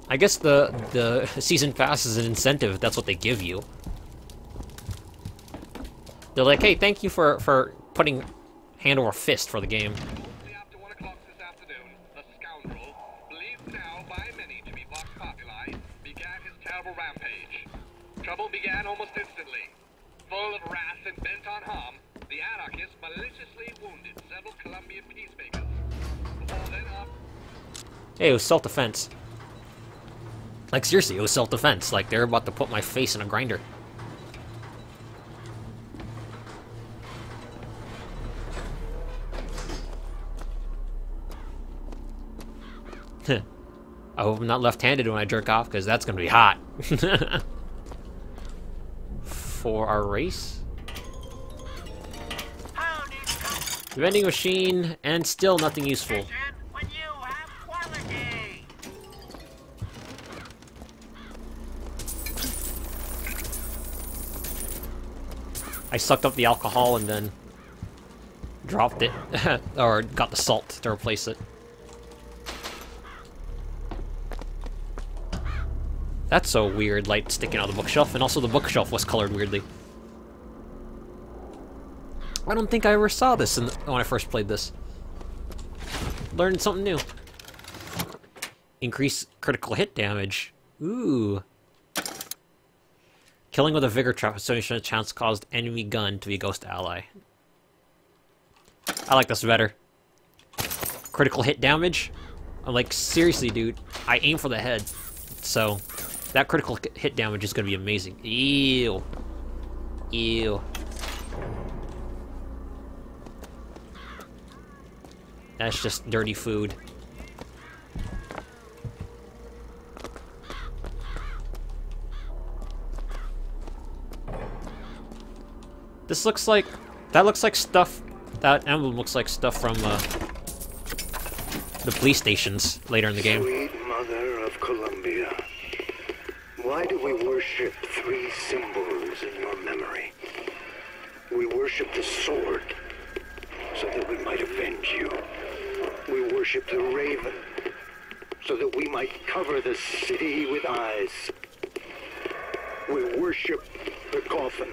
I guess the season pass is an incentive. That's what they give you. They're like, hey, thank you for putting hand over fist for the game. After 1 o'clock this afternoon, the scoundrel, believed now by many to be Vox Populi, began his terrible rampage. Trouble began almost instantly. Full of wrath and bent on harm, the anarchists maliciously wounded several Colombian peacemakers. Before then Hey, it was self-defense. Like, seriously, it was self-defense. Like, they're about to put my face in a grinder. I hope I'm not left-handed when I jerk off, because that's going to be hot. For our race? Vending machine, and still nothing useful. I sucked up the alcohol and then dropped it, or got the salt to replace it. That's so weird, light sticking out of the bookshelf, and also the bookshelf was colored weirdly. I don't think I ever saw this when I first played this. Learned something new. Increase critical hit damage. Ooh. Killing with a vigor trap has 70% chance caused enemy gun to be a ghost ally. I like this better. Critical hit damage? I'm like, seriously, dude. I aim for the head. So, that critical hit damage is going to be amazing. Ew. Ew. That's just dirty food. This looks like... That looks like stuff... That emblem looks like stuff from, the police stations later in the game. Sweet mother of Columbia, why do we worship 3 symbols in your memory? We worship the sword, so that we might avenge you. We worship the raven, so that we might cover the city with eyes. We worship the coffin,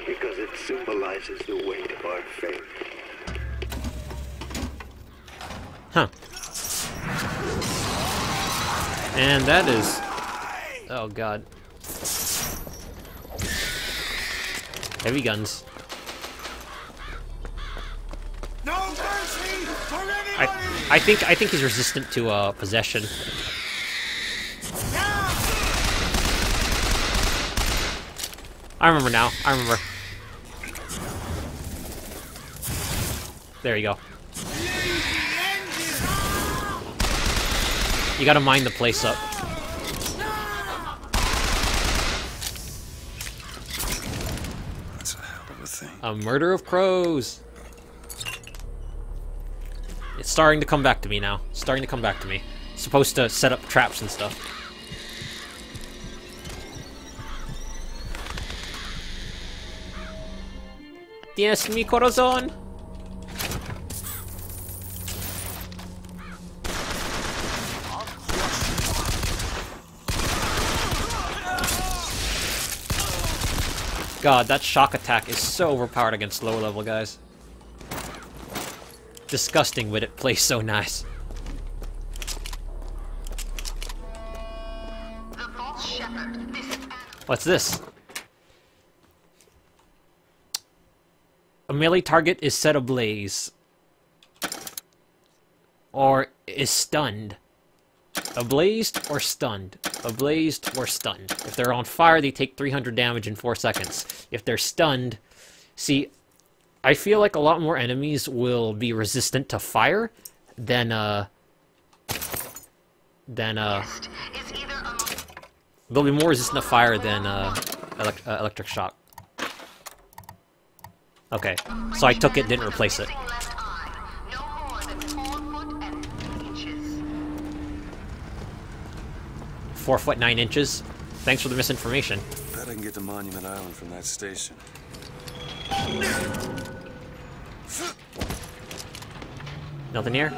because it symbolizes the weight of our faith. Huh. And that is... Oh god. Heavy guns. No mercy for anybody! I think he's resistant to possession. I remember now. I remember. There you go. You gotta mine the place up. That's a hell of a thing. A murder of crows. It's starting to come back to me now. It's starting to come back to me. It's supposed to set up traps and stuff. Tienes mi corazón. God, that shock attack is so overpowered against lower level guys. disgusting, but it plays so nice. What's this? A melee target is set ablaze. Or is stunned. Ablazed or stunned. Ablazed or stunned. If they're on fire, they take 300 damage in 4 seconds. If they're stunned... See, I feel like a lot more enemies will be resistant to fire than they'll be more resistant to fire than electric shock. Okay, so I took it, didn't replace it. 4 foot 9 inches. Thanks for the misinformation. Bet I can get to Monument Island from that station. Nothing here?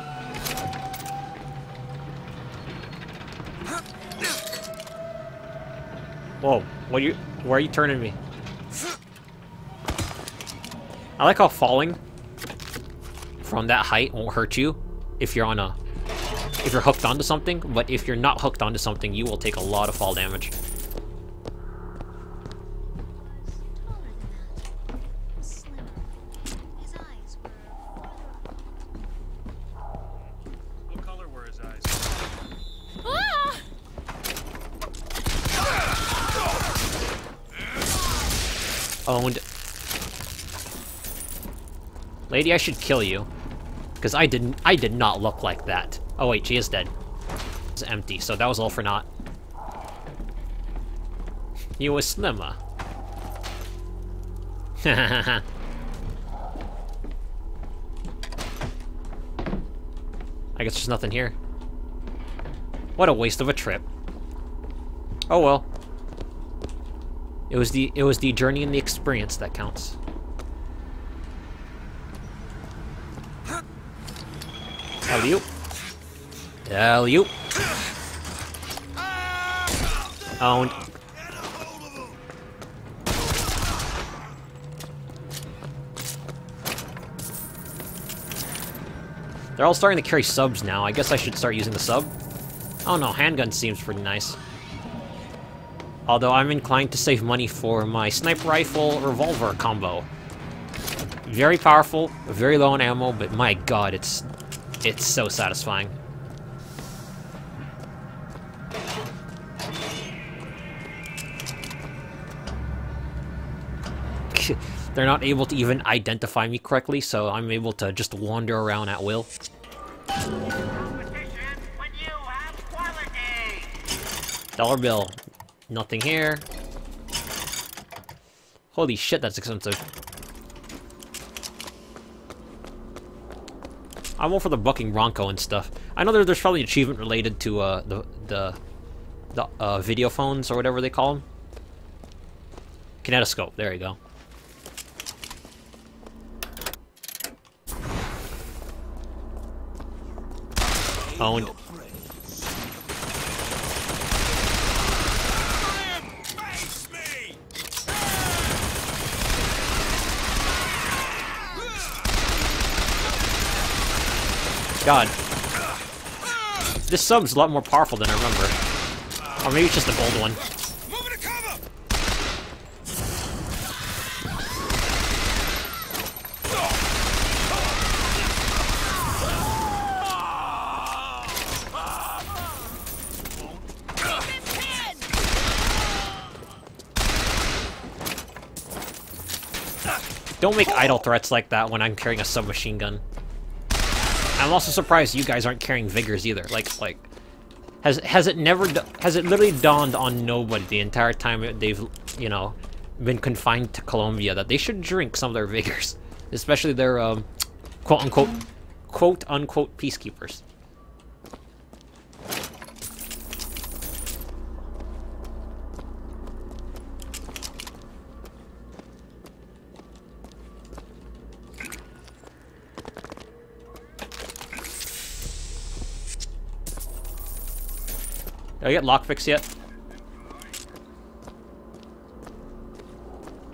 Whoa, where are you turning me? I like how falling from that height won't hurt you if you're if you're hooked onto something, but if you're not hooked onto something, you will take a lot of fall damage. What color were his eyes? Owned. Lady, I should kill you. Because I did not look like that. Oh wait, she is dead. It's empty, so that was all for naught. You was slimmer. I guess there's nothing here. What a waste of a trip. Oh well. It was the journey and the experience that counts. Alley-oop. Alley-oop. Owned. They're all starting to carry subs now. I guess I should start using the sub. Oh no, handgun seems pretty nice. Although I'm inclined to save money for my sniper rifle revolver combo. Very powerful, very low on ammo, but my god, it's so satisfying. They're not able to even identify me correctly, so I'm able to just wander around at will. Dollar bill. Nothing here. Holy shit, that's expensive. I'm all for the bucking Bronco and stuff. I know there's probably an achievement related to the video phones or whatever they call them. Kinetoscope. There you go. Owned. God. This sub's a lot more powerful than I remember. Or maybe it's just a gold one. Don't make idle threats like that when I'm carrying a submachine gun. I'm also surprised you guys aren't carrying vigors either. Has it literally dawned on nobody the entire time they've, you know, been confined to Colombia that they should drink some of their vigors, especially their quote unquote peacekeepers. Did I get lockpicks yet?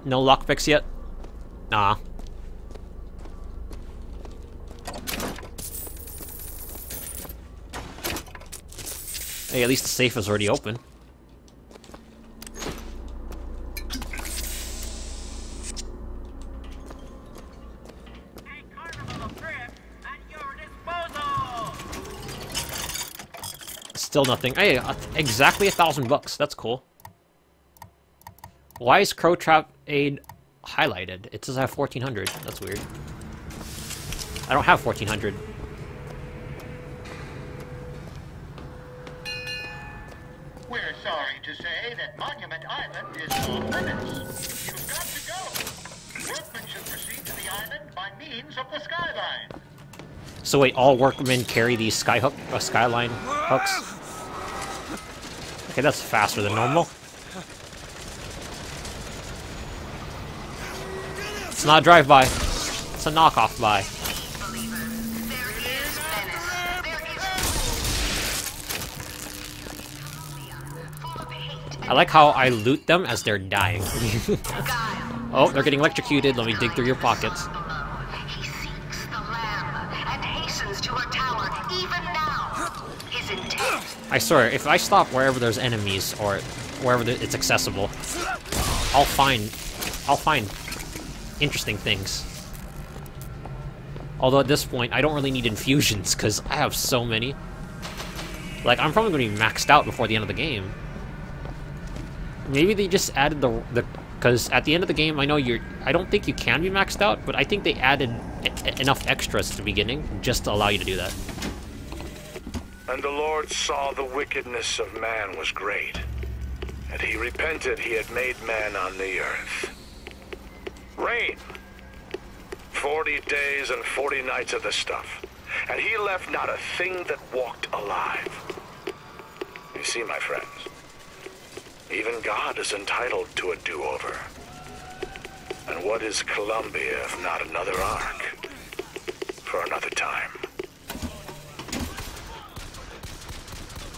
No lockpicks yet? Nah. Hey, at least the safe is already open. Still nothing. Hey, exactly $1,000. That's cool. Why is Crow Trap Aid highlighted? It says I have 1,400. That's weird. I don't have 1,400. We're sorry to say that Monument Island is off limits. You've got to go. Workmen should proceed to the island by means of the skyline. So wait, all workmen carry these skyline hooks? Okay, that's faster than normal. It's not a drive-by. It's a knockoff-by. I like how I loot them as they're dying. Oh, they're getting electrocuted. Let me dig through your pockets. I swear, if I stop wherever there's enemies or wherever it's accessible, I'll find interesting things. Although at this point, I don't really need infusions because I have so many. Like, I'm probably going to be maxed out before the end of the game. Maybe they just added the because at the end of the game, I don't think you can be maxed out, but I think they added enough extras at the beginning just to allow you to do that. And the Lord saw the wickedness of man was great, and he repented he had made man on the earth. Rain. 40 days and 40 nights of the stuff, and he left not a thing that walked alive. You see, my friends, even God is entitled to a do-over. And what is Columbia if not another ark? For another time.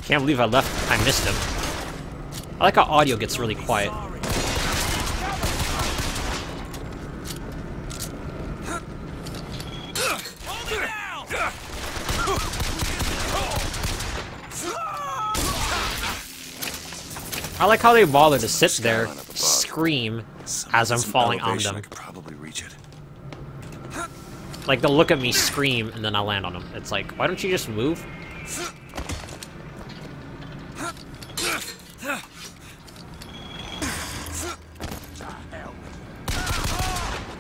Can't believe I missed him. I like how audio gets really quiet. I like how they bother to sit there, scream, as I'm falling on them. I could probably reach it. Like, they'll look at me, scream, and then I'll land on them. It's like, why don't you just move?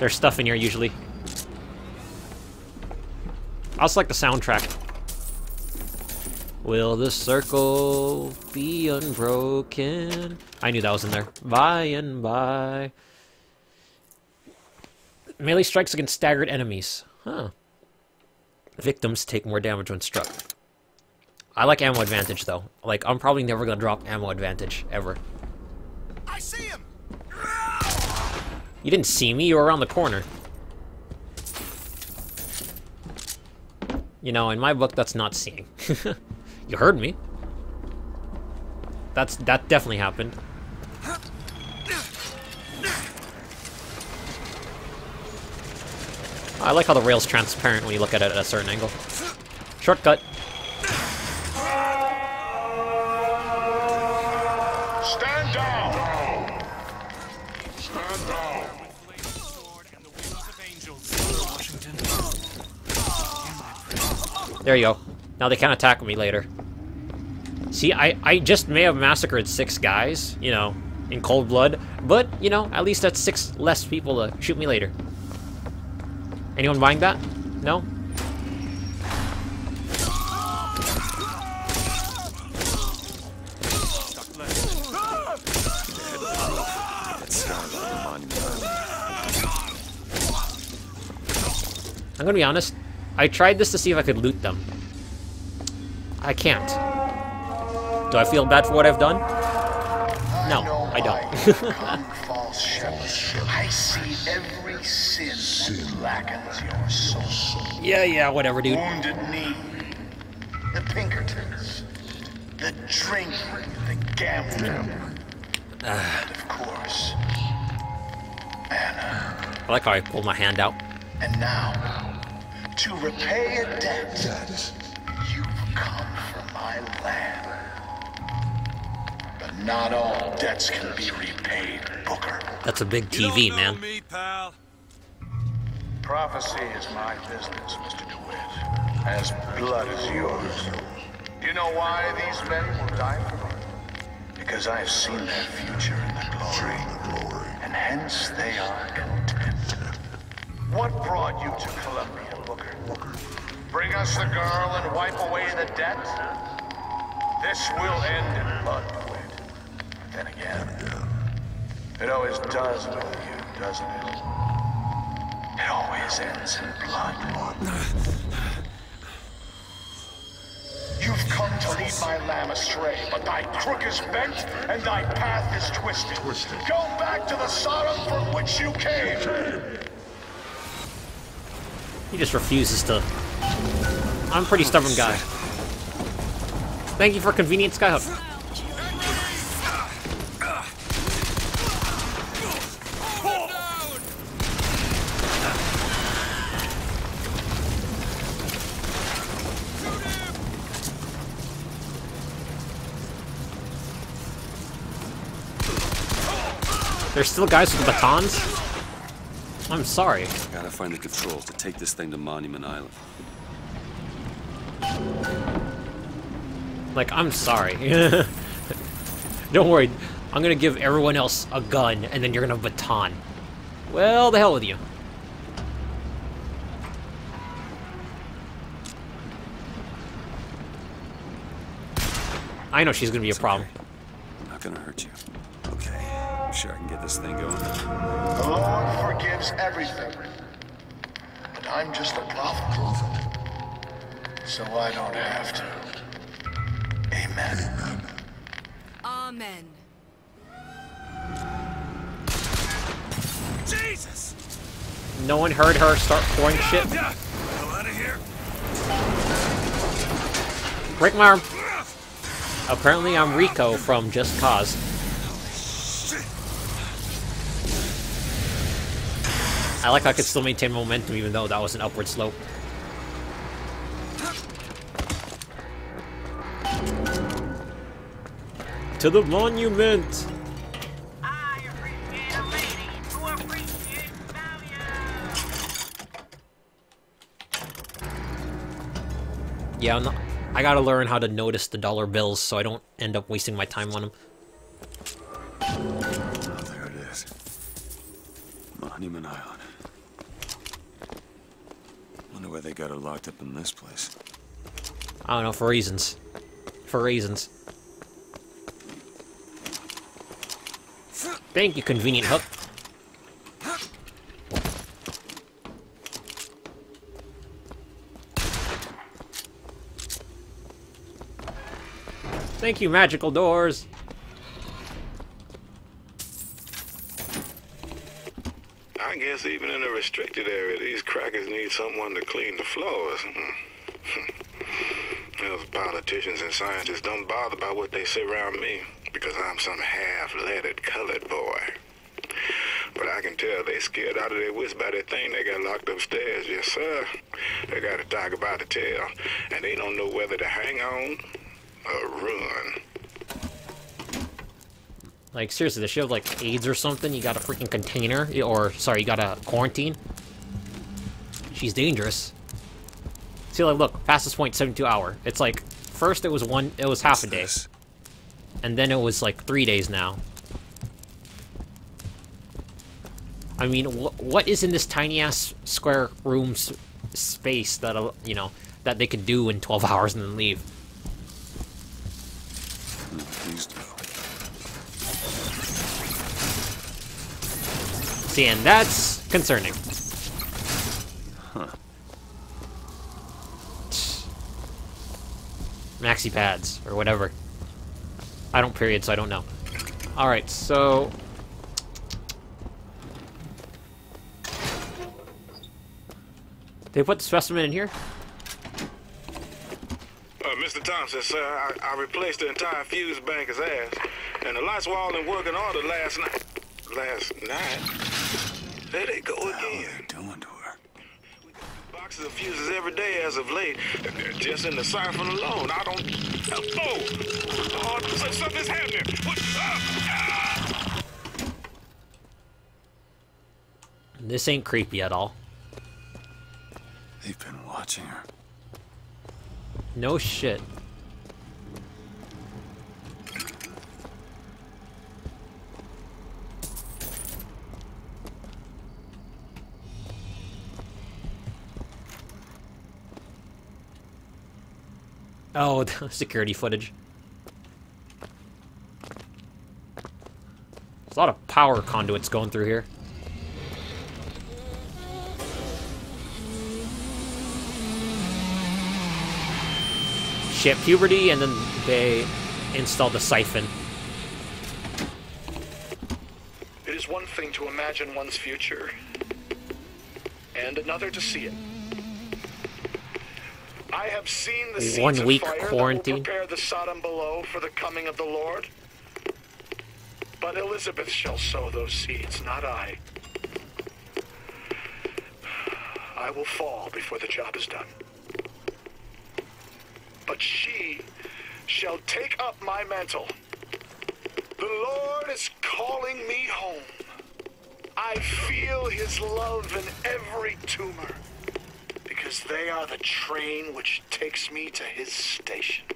There's stuff in here, usually. I also like the soundtrack. Will the circle be unbroken? I knew that was in there. By and by. Melee strikes against staggered enemies. Huh. Victims take more damage when struck. I like ammo advantage, though. Like, I'm probably never gonna drop ammo advantage, ever. I see him! You didn't see me, you were around the corner. You know, in my book, that's not seeing. You heard me. That definitely happened. I like how the rail's transparent when you look at it at a certain angle. Shortcut. Stand down! Stand down! There you go. Now they can't attack me later. See, I just may have massacred 6 guys, you know, in cold blood, but, you know, at least that's 6 less people to shoot me later. Anyone buying that? No? I'm gonna be honest, I tried this to see if I could loot them. I can't. Do I feel bad for what I've done? No, I don't. False shepherd. I see every sin that blackens your soul. Yeah, whatever, dude. Wounded knee, the Pinkertons, the drink, the gambling, and of course, Anna. I like how I pulled my hand out. And now, to repay a debt, you've come from my land. Not all debts can be repaid, Booker. That's a big TV, man. Me, pal. Prophecy is my business, Mr. DeWitt. As blood is yours. Do you know why these men will die for me? Because I have seen their future in the glory, and hence they are content. What brought you to Columbia, Booker? Bring us the girl and wipe away the debt? This will end in blood, DeWitt. But then again, it always does with you, doesn't it? It always ends in blood. You've come to lead my lamb astray, but thy crook is bent and thy path is twisted. Go back to the Sodom from which you came. He just refuses to. I'm a pretty stubborn guy. Thank you for convenient skyhook. There's still guys with batons? I'm sorry. Gotta find the controls to take this thing to Monument Island. Like, I'm sorry. Don't worry. I'm gonna give everyone else a gun, and then you're gonna have a baton. Well, the hell with you. I know she's gonna be a problem. I'm not gonna hurt you. Okay. I'm sure I can get this thing going. The Lord forgives everything. But I'm just a prophet. So I don't have to. Amen. Amen. Jesus! No one heard her start pouring shit. Hell out of here. Break my arm. Apparently I'm Rico from Just Cause. I like how I could still maintain momentum even though that was an upward slope. To the monument! Yeah, I gotta learn how to notice the dollar bills so I don't end up wasting my time on them. Oh, there it is. Monument Island. Wonder why they got her locked up in this place. I don't know, for reasons. For reasons. Thank you, convenient hook. Thank you, magical doors. I guess even in a restricted area, these crackers need someone to clean the floors. Those politicians and scientists don't bother about what they say around me because I'm some half-leaded colored boy. But I can tell they scared out of their wits by that thing they got locked upstairs. Yes, sir. They got a tiger by the tail, and they don't know whether to hang on or run. Like, seriously, does she have, like, AIDS or something? You got a freaking container? Or, sorry, you got a quarantine? She's dangerous. See, like, look, fastest point, 72 hour. It's like, first it was half a day. And then it was, like, 3 days now. I mean, what is in this tiny-ass square room space that, you know, that they could do in 12 hours and then leave? See, and that's concerning. Huh. Maxi pads, or whatever. I don't period, so I don't know. Alright, so... They put the specimen in here? Mr. Thompson, sir, I replaced the entire fuse banker's ass, and the lights were all in working order last night. There they go again. What are they doing to her? We got boxes of fuses every day as of late. Just in the siphon alone. I don't... Oh, Something's happening! This ain't creepy at all. They've been watching her. No shit. Oh, the security footage. There's a lot of power conduits going through here. She had puberty, and then they installed the siphon. It is one thing to imagine one's future, and another to see it. I have seen the seeds 1 week of fire quarantine. that will prepare the Sodom below for the coming of the Lord. But Elizabeth shall sow those seeds, not I. I will fall before the job is done. But she shall take up my mantle. The Lord is calling me home. I feel his love in every tumor, because they are the train which takes me to his station.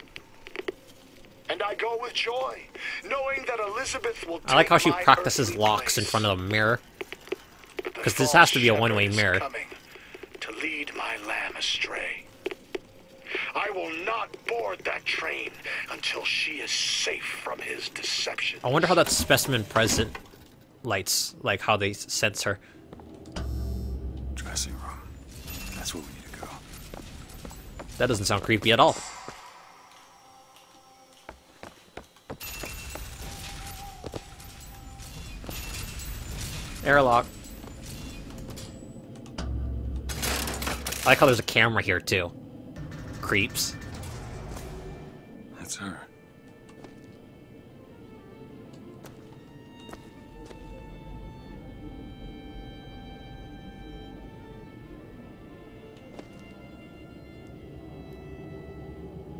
And I go with joy, knowing that Elizabeth will take I like how she my practices earthly locks in place. front of a mirror. Because this false has to be a shepherd one-way is mirror. coming to lead my lamb astray. I will not board that train until she is safe from his deception. I wonder how that specimen present lights, like how they sense her. Dressing room. That's where we need to go. That doesn't sound creepy at all. Airlock. I like how there's a camera here too. Creeps. That's her.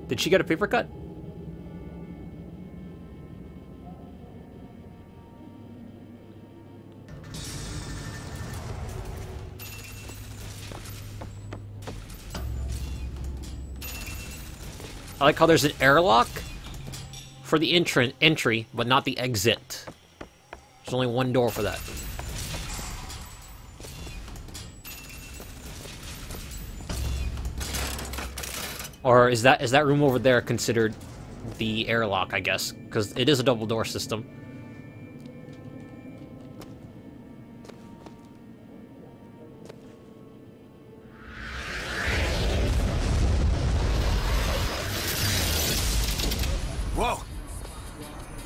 Did she get a paper cut? I like how there's an airlock for the entry, but not the exit. There's only one door for that. Or is that room over there considered the airlock, I guess? Because it is a double door system. Whoa!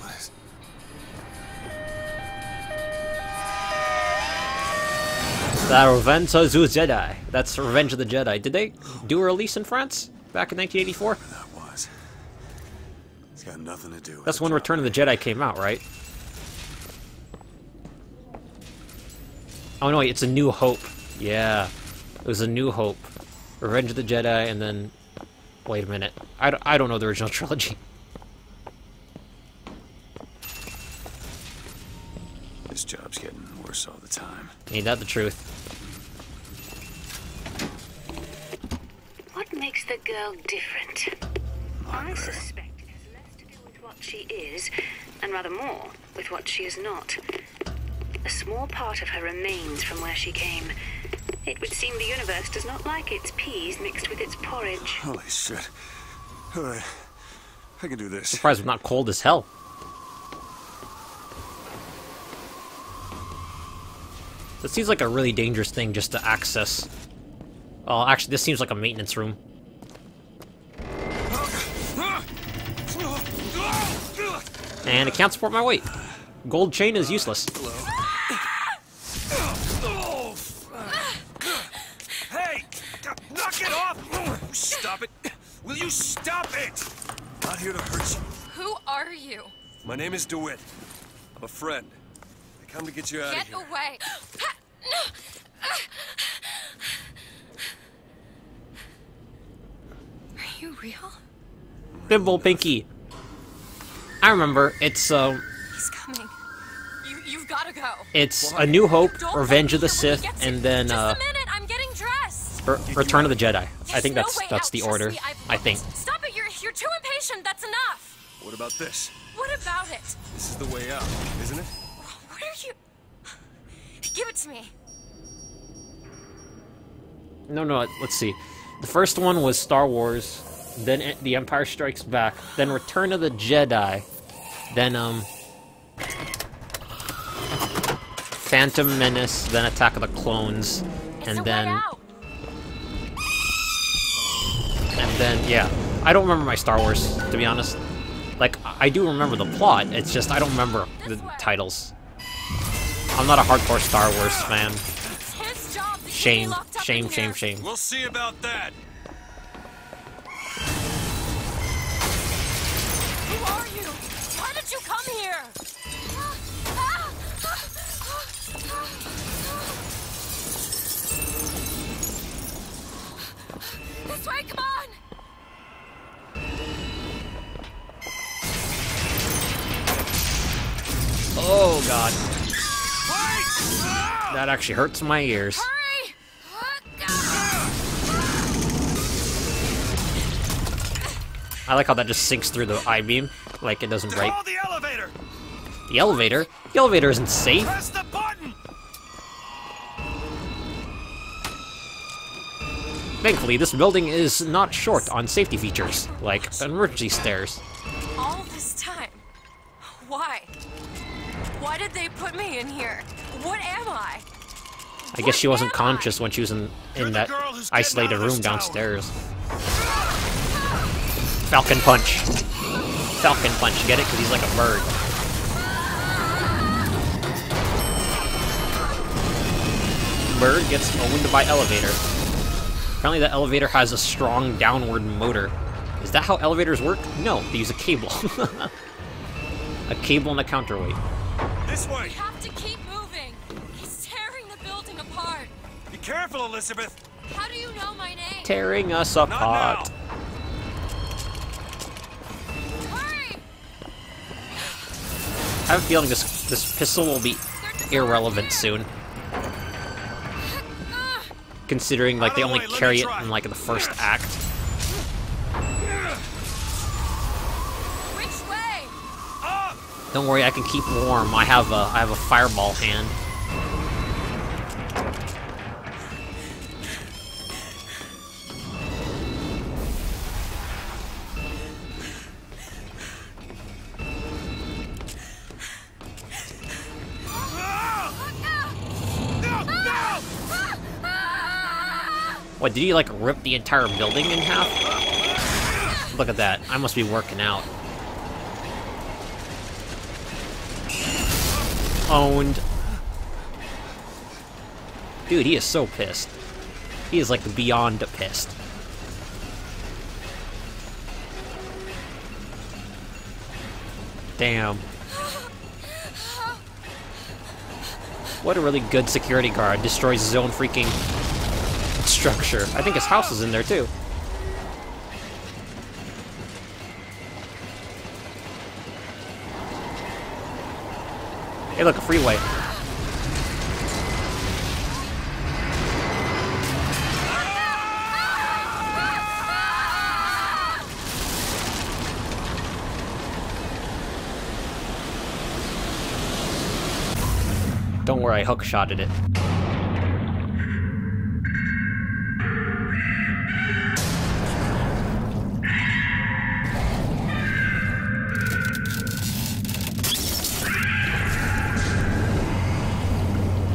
What is... The Revenge of the Jedi. That's Revenge of the Jedi. Did they do a release in France back in 1984? That was. It's got nothing to do with That's the when job. Return of the Jedi came out, right? Oh no, wait, it's A New Hope. Yeah, it was A New Hope. Revenge of the Jedi, and then... Wait a minute. I don't know the original trilogy. This job's getting worse all the time. Ain't that the truth? What makes the girl different? I suspect it has less to do with what she is, and rather more with what she is not. A small part of her remains from where she came. It would seem the universe does not like its peas mixed with its porridge. Holy shit. Alright. I can do this. Surprised we're not cold as hell. This seems like a really dangerous thing just to access. Well, actually, this seems like a maintenance room. And it can't support my weight. Gold chain is useless. Hey! Knock it off! Stop it! Will you stop it? Not here to hurt you. Who are you? My name is DeWitt. I'm a friend. I come to get you out of Get here. away! Are you real? Bimble Pinky. I remember. It's He's coming. You've got to go. It's A New Hope, Don't Revenge of the wait here when he Sith, gets and here. then Just a minute, I'm getting dressed. Return of the Jedi. I think No that's way that's out. the Trust order. me, I've I think. Stop it! You're too impatient. That's enough. What about this? What about it? This is the way out, isn't it? What are you? Give it to me. No, let's see. The first one was Star Wars, then The Empire Strikes Back, then Return of the Jedi, then Phantom Menace, then Attack of the Clones, and then yeah. I don't remember my Star Wars, to be honest. Like, I do remember the plot, it's just I don't remember the titles. I'm not a hardcore Star Wars fan. Shame. We'll see about that. Who are you? Why did you come here? This way, come on! Oh god. That actually hurts my ears. I like how that just sinks through the I-beam, like it doesn't break. The elevator! The elevator? The elevator isn't safe. Press the button! Thankfully, this building is not short on safety features, like emergency stairs. All this time. Why? Why did they put me in here? What am I? I guess she wasn't conscious when she was in that isolated room downstairs. Falcon Punch. Falcon Punch, get it? Because he's like a bird. Bird gets owned by elevator. Apparently that elevator has a strong downward motor. Is that how elevators work? No, they use a cable. A cable and a counterweight. This way! We have to keep moving. He's tearing the building apart. Be careful, Elizabeth! How do you know my name? Tearing us apart. I have a feeling this pistol will be irrelevant soon. Considering like they only carry it in like the first act. Which way? Don't worry, I can keep warm. I have a fireball hand. What, did he like rip the entire building in half? Look at that. I must be working out. Owned. Dude, he is so pissed. He is like beyond pissed. Damn. What a really good security guard. Destroys his own freaking structure. I think his house is in there too. Hey look, a freeway. Don't worry, I hook-shotted it.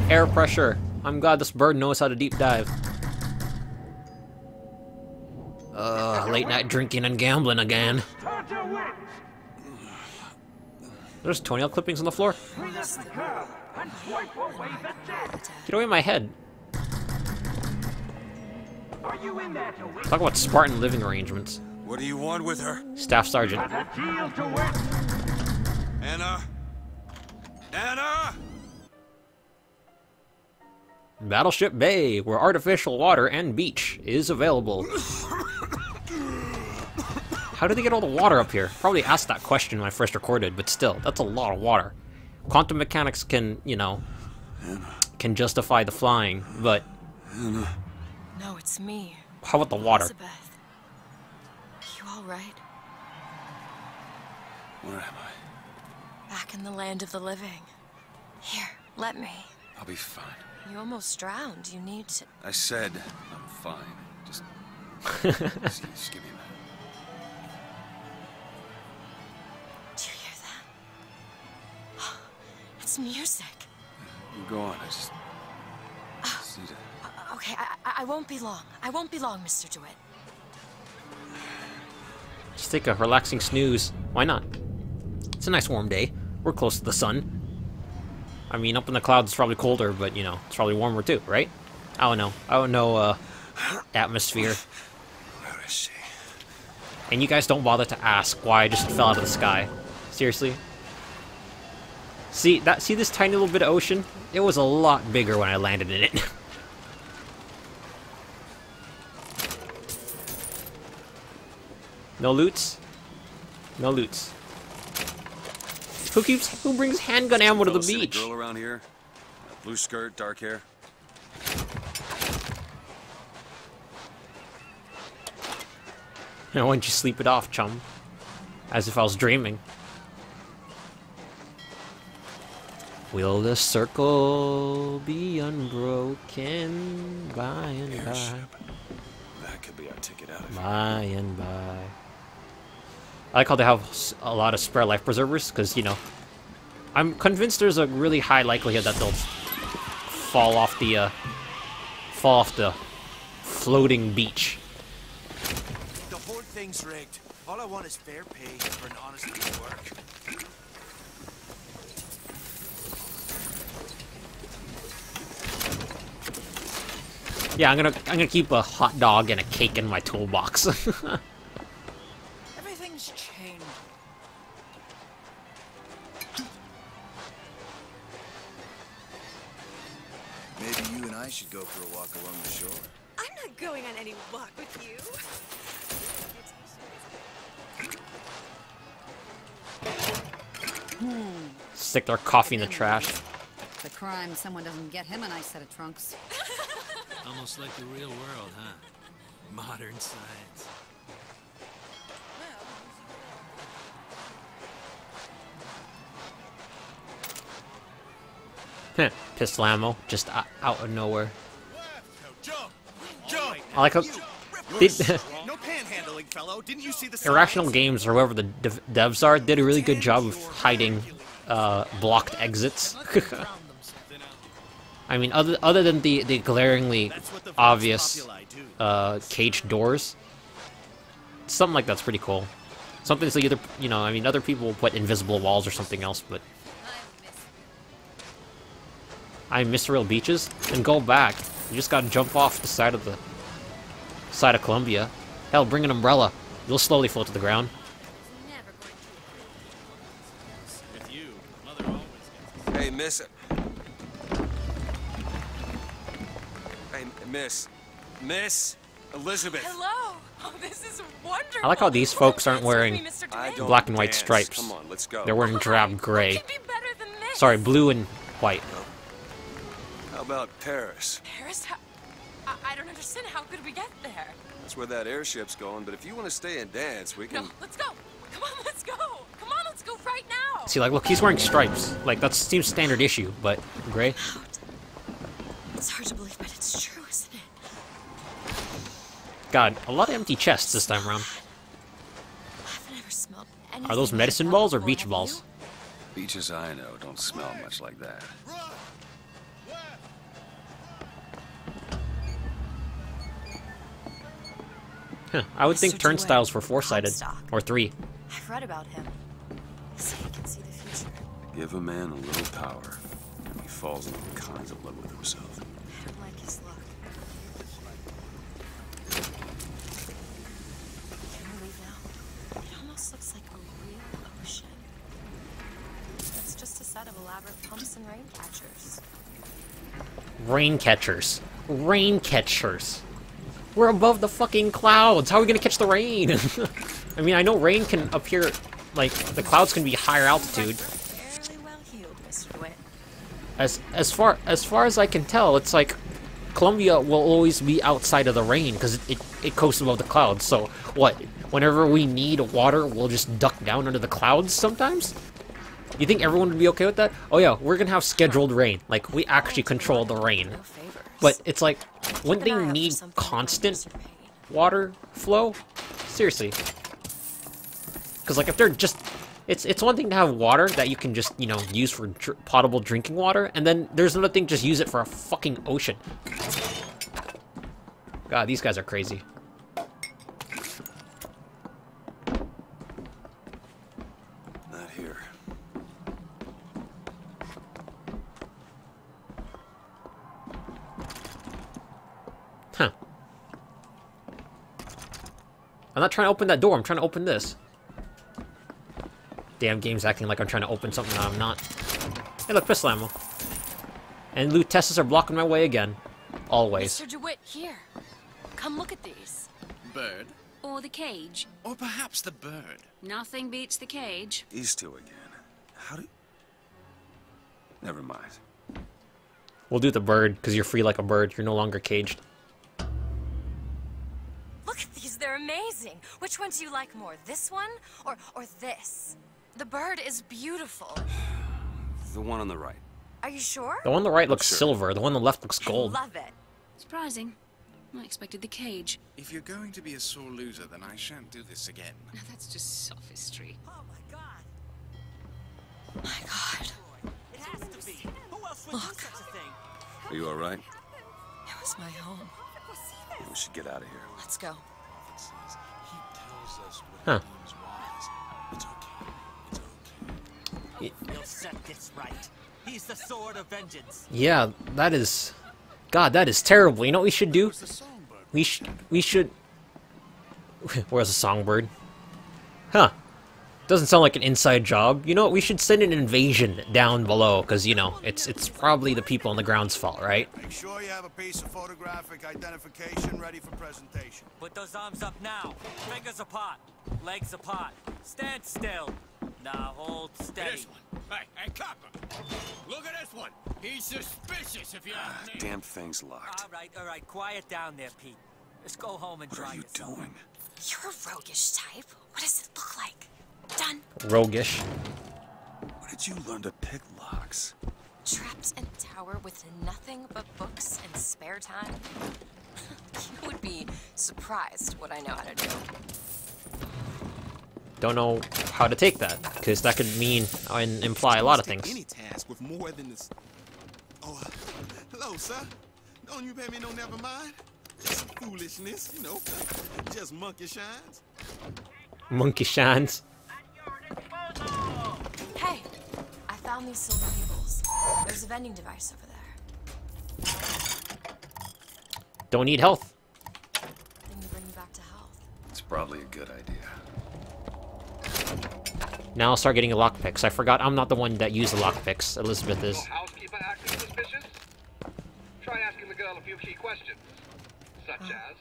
Air pressure. I'm glad this bird knows how to deep dive. Late night drinking and gambling again. There's toenail clippings on the floor. Get away from my head. Talk about Spartan living arrangements. What do you want with her? Staff Sergeant. Anna? Anna? Battleship Bay, where artificial water and beach is available. How did they get all the water up here? Probably asked that question when I first recorded, but still, that's a lot of water. Quantum mechanics can, you know, can justify the flying, but... No, it's me. How about the water? Elizabeth. You all right? Where am I? Back in the land of the living. Here, let me. I'll be fine. You almost drowned. You need to... I said I'm fine. Just give me a minute. Do you hear that? It's music. You go on. I just need to... Okay, I won't be long. I won't be long, Mr. DeWitt. Just take a relaxing snooze. Why not? It's a nice warm day. We're close to the sun. I mean, up in the clouds it's probably colder, but, you know, it's probably warmer too, right? I don't know. I don't know, atmosphere. Where is she? And you guys don't bother to ask why I just fell out of the sky. Seriously? See this tiny little bit of ocean? It was a lot bigger when I landed in it. No loots? No loots. Who brings handgun ammo to the beach? Girl around here? Blue skirt, dark hair. Why don't you sleep it off, chum? As if I was dreaming. Will the circle be unbroken by and by? That could be our ticket out of By and by. I like how they have a lot of spare life preservers, because, you know, I'm convinced there's a really high likelihood that they'll fall off the floating beach. The whole thing's rigged. All I want is fair pay for an honest day's work. Yeah, I'm gonna keep a hot dog and a cake in my toolbox. Everything's changed. Maybe you and I should go for a walk along the shore. I'm not going on any walk with you. Stick their coffee in the trash. The crime someone doesn't get him a nice set of trunks. Almost like the real world, huh? Modern science. Pistol ammo, just out of nowhere. Jump! I like how... No panhandling, fellow. Didn't you see the Irrational Games, or whoever the devs are, did a really good job of hiding blocked exits. I mean, other than the glaringly obvious caged doors, something like that's pretty cool. Something so either, you know, I mean, other people will put invisible walls or something else, but I miss real beaches. And go back. You just gotta jump off the side of Columbia. Hell, bring an umbrella. You'll slowly float to the ground. Hey, miss. Hey, Miss Elizabeth. Hello. Oh, this is wonderful. I like how these folks aren't wearing black and white stripes. Come on, let's go. They're wearing drab gray. Sorry, blue and white. How about Paris? Paris? I don't understand. How could we get there? That's where that airship's going, but if you want to stay and dance, we can... No, let's go. Come on, let's go. Come on, let's go right now. See, like, look, he's wearing stripes. Like, that seems standard issue, but gray. It's hard to believe, but it's true, isn't it? God, a lot of empty chests this time around. I've never smelled Are those medicine balls or beach balls? Beaches I know don't smell much like that. Huh, I would think turnstiles were four-sided. Or three. I've read about him. So he can see the future. Give a man a little power, and he falls in all kinds of love with himself. I don't like his look. Can we leave now? It almost looks like a real ocean. It's just a set of elaborate pumps and rain catchers. Rain catchers. Rain catchers. We're above the fucking clouds. How are we gonna catch the rain? I mean, I know rain can appear, like, the clouds can be higher altitude. Fairly well healed, Mr. DeWitt. As far as I can tell, it's like Columbia will always be outside of the rain because it coasts above the clouds. So what? Whenever we need water, we'll just duck down under the clouds sometimes? You think everyone would be okay with that? Oh yeah, we're gonna have scheduled rain. Like, we actually control the rain. But it's like, wouldn't they need constant water flow? Seriously. Because, like, if they're just... It's one thing to have water that you can just, you know, use for potable drinking water, and then there's another thing, just use it for a fucking ocean. God, these guys are crazy. Not here. Huh. I'm not trying to open that door, I'm trying to open this. Damn game's acting like I'm trying to open something that I'm not. Hey, look, pistol ammo. And loot tests are blocking my way again. Always. Mr. DeWitt, here. Come look at these. Bird? Or the cage. Or perhaps the bird. Nothing beats the cage. These two again. How do... Never mind. We'll do the bird, because you're free like a bird. You're no longer caged. Look at these, they're amazing. Which one do you like more, this one or this? The bird is beautiful. The one on the right. Are you sure? The one on the right looks silver. The one on the left looks gold. I love it. Surprising. I expected the cage. If you're going to be a sore loser, then I shan't do this again. Now that's just sophistry. Oh my god. My god. It has to be. Who else would do such a thing? Are you alright? It was my home. We should get out of here. Let's go. Huh. We'll set this right. He's the sword of vengeance. Yeah, that is... God, that is terrible. You know what we should do? We should... Where's the songbird? Huh. Doesn't sound like an inside job. You know what? We should send an invasion down below, because, you know, it's probably the people on the ground's fault, right? Make sure you have a piece of photographic identification ready for presentation. Put those arms up now. Fingers apart. Legs apart. Stand still. Now hold steady. This one. Hey, copper. Look at this one. He's suspicious if you ask me. Damn thing's locked. All right. Quiet down there, Pete. Let's go home and dry What are you yourself. doing? You're a roguish type. What does it look like? Done. Roguish. Where did you learn to pick locks? Trapped in a tower with nothing but books and spare time? You would be surprised what I know how to do. Don't know how to take that, because that could mean and imply a lot of things. Any task with more than this. Oh, hello, sir. Don't you pay me no never mind? Just some foolishness, you know. Just monkey shines. Monkey shines. Hey, I found these silver cables. There's a vending device over there. Don't need health. Then you bring me back to health. It's probably a good idea. Now I'll start getting lockpicks. I forgot I'm not the one that used the lockpicks. Elizabeth is. Housekeeper acting suspicious? Try asking the girl a few key questions. Such as,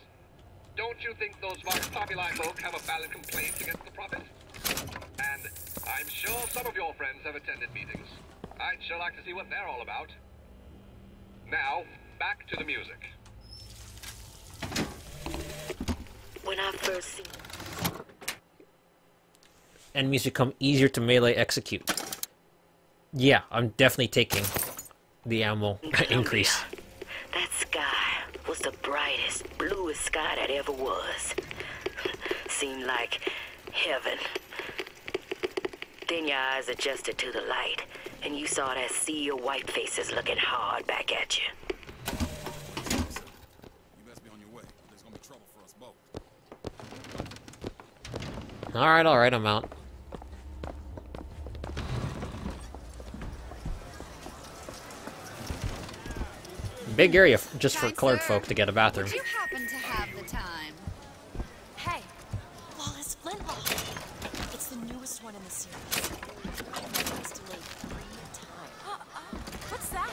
don't you think those Vox Populi folk have a valid complaint against the Prophet? And I'm sure some of your friends have attended meetings. I'd sure like to see what they're all about. Now, back to the music. When I first seen Enemies become easier to melee execute. Yeah, I'm definitely taking the ammo increase. that sky was the brightest, bluest sky that ever was. Seemed like heaven. Then your eyes adjusted to the light, and you saw that sea of white faces looking hard back at you. You best be on your way. There's gonna be trouble for us both. Alright, I'm out. Big area just for colored folk to get a bathroom. Would you happen to have the time? Hey, Flawless Flintlock. It's the newest one in the series. I heard it was delayed 3 times. What's that?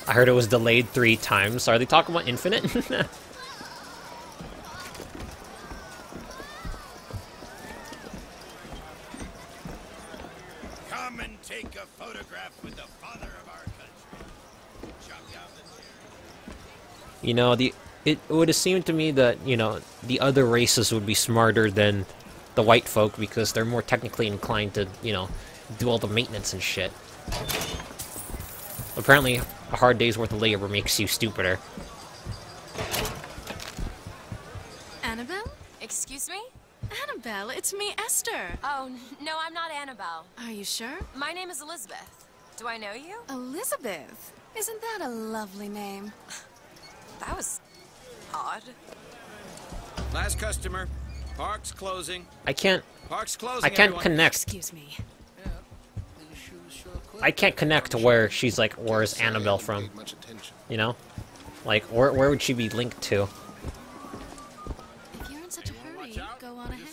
I heard it was delayed 3 times. Are they talking about Infinite? Come and take a photograph with the father of our country. Chop down the You know, it would have seemed to me that, you know, the other races would be smarter than the white folk because they're more technically inclined to, you know, do all the maintenance and shit. Apparently, a hard day's worth of labor makes you stupider. Annabelle? Excuse me? Annabelle, it's me, Esther. Oh, no, I'm not Annabelle. Are you sure? My name is Elizabeth. Do I know you? Elizabeth? Isn't that a lovely name? That was odd. last customer. Park's closing. I can't everyone. connect. Excuse me. I can't connect to where she's like, where's Annabelle from? You know? Like, where would she be linked to? If you're in such a hurry, go on ahead.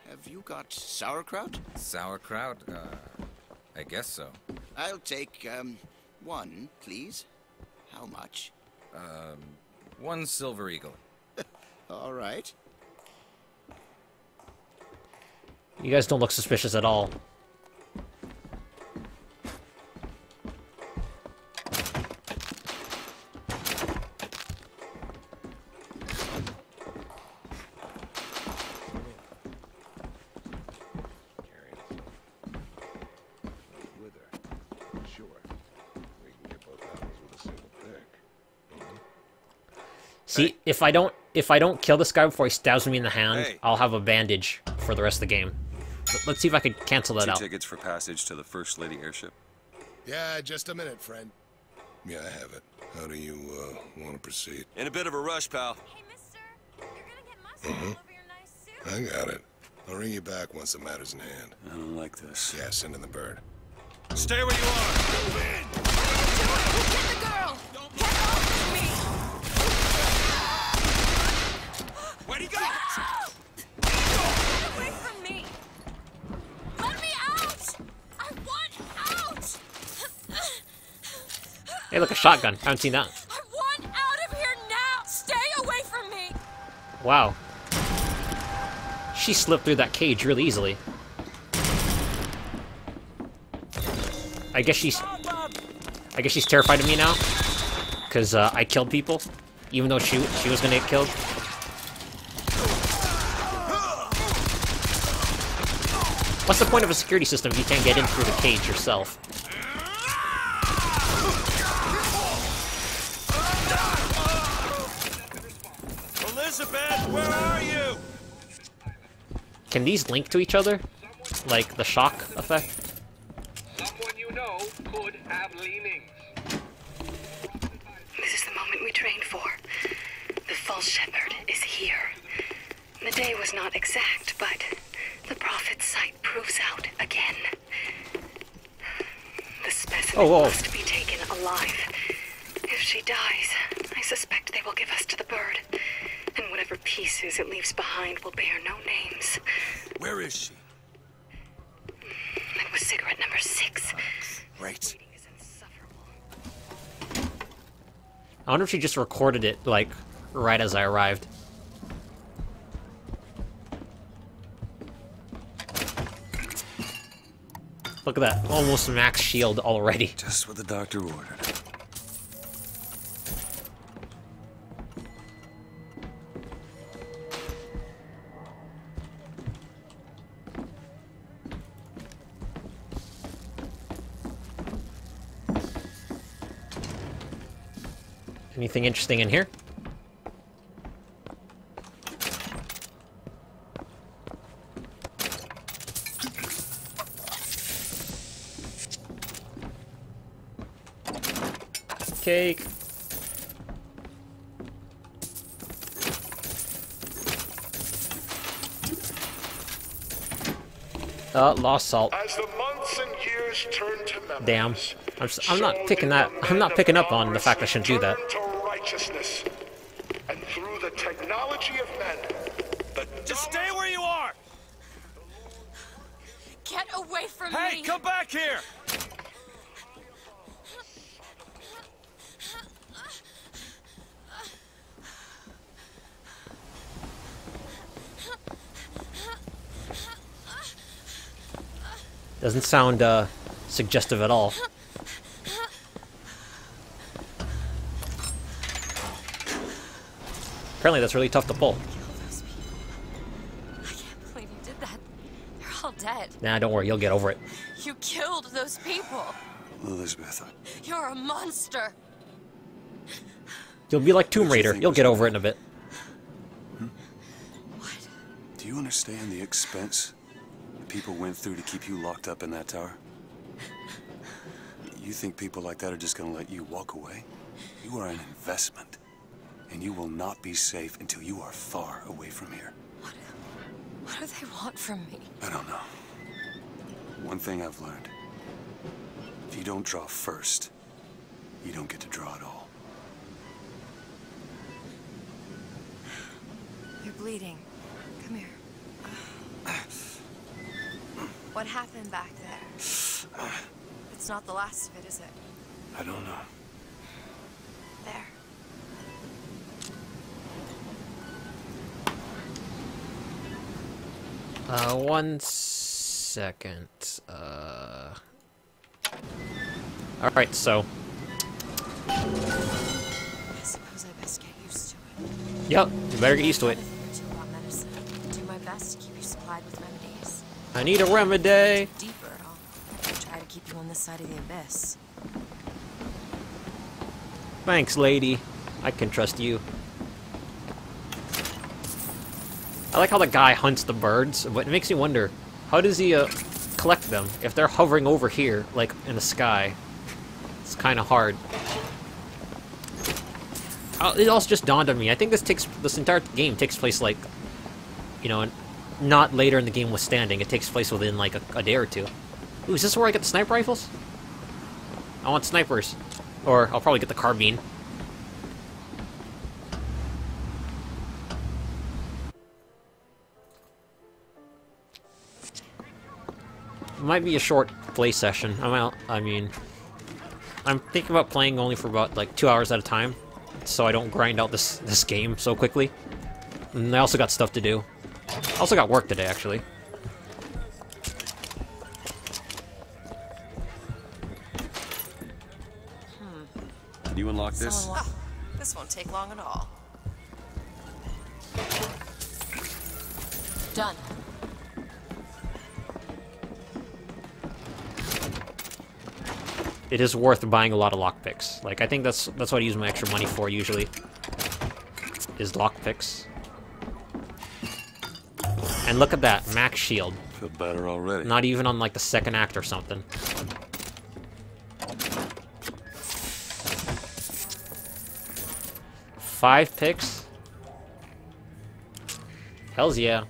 Have you got sauerkraut? Sauerkraut? I guess so. I'll take, one, please. How much? One silver eagle. All right. You guys don't look suspicious at all. See, if I don't kill this guy before he stabs me in the hand, I'll have a bandage for the rest of the game. Let's see if I can cancel that out. 2 tickets for passage to the First Lady airship. Yeah, just a minute, friend. Yeah, I have it. How do you, want to proceed? In a bit of a rush, pal. I got it. I'll ring you back once the matter's in hand. I don't like this. Yeah, send in the bird. Stay where you are. Move in. Get the girl! Get off of me! Where'd he go? Get away from me! Let me out! I want out! Hey, look, a shotgun. I haven't seen that. I want out of here now! Stay away from me! Wow. She slipped through that cage really easily. I guess she's terrified of me now, because I killed people, even though she was gonna get killed. What's the point of a security system if you can't get in through the cage yourself? Elizabeth, where are you? Can these link to each other? Like the shock effect? Someone you know could have leanings. This is the moment we trained for. The false shepherd is here. The day was not exact, but the prophet's sight proves out again. The specimen must be taken alive. If she dies, I suspect they will give us to the bird. And whatever pieces it leaves behind will bear no names. Where is she? It was cigarette number 6. Right. I wonder if she just recorded it, like, right as I arrived. Look at that, almost max shield already. Just what the doctor ordered. Anything interesting in here? Cake. Lost salt. As the months and years turn to memories, Damn. I'm not picking that. I'm not picking up on the fact I shouldn't do that. to righteousness, and through the technology of men, Just stay where you are. Get away from me! Hey, come back here. Doesn't sound suggestive at all. Apparently that's really tough to pull. I can't believe you did that. They're all dead. Nah, don't worry, you'll get over it. You killed those people. Elizabeth, You're a monster. You'll be like Tomb Raider. You'll get over it in a bit. do you understand the expense people went through to keep you locked up in that tower? You think people like that are just gonna let you walk away? You are an investment, and you will not be safe until you are far away from here. What do they want from me? I don't know. One thing I've learned. If you don't draw first, you don't get to draw at all. You're bleeding. Come here. What happened back there? It's not the last of it, is it? I don't know. There. One second. Alright, so. I suppose I best get used to it. Yep, you better get used to it. About medicine. Do my best to keep you supplied with remedies. I need a remedy. Deeper at all. Try to keep you on this side of the abyss. Thanks, lady. I can trust you. I like how the guy hunts the birds, but it makes me wonder, how does he collect them? If they're hovering over here, like in the sky, it's kind of hard. It also just dawned on me. I think this entire game takes place like, you know, not later in the game withstanding. It takes place within like a day or two. Ooh, is this where I get the sniper rifles? I want snipers, or I'll probably get the carbine. Might be a short play session. I mean, I'm thinking about playing only for about like 2 hours at a time, so I don't grind out this game so quickly. And I also got stuff to do. I also got work today, actually. Can you unlock this? This won't take long at all. Done. It is worth buying a lot of lockpicks. Like, I think that's what I use my extra money for usually. Is lockpicks. And look at that, max shield. Feel better already. Not even on like the second act or something. Five picks? Hells yeah.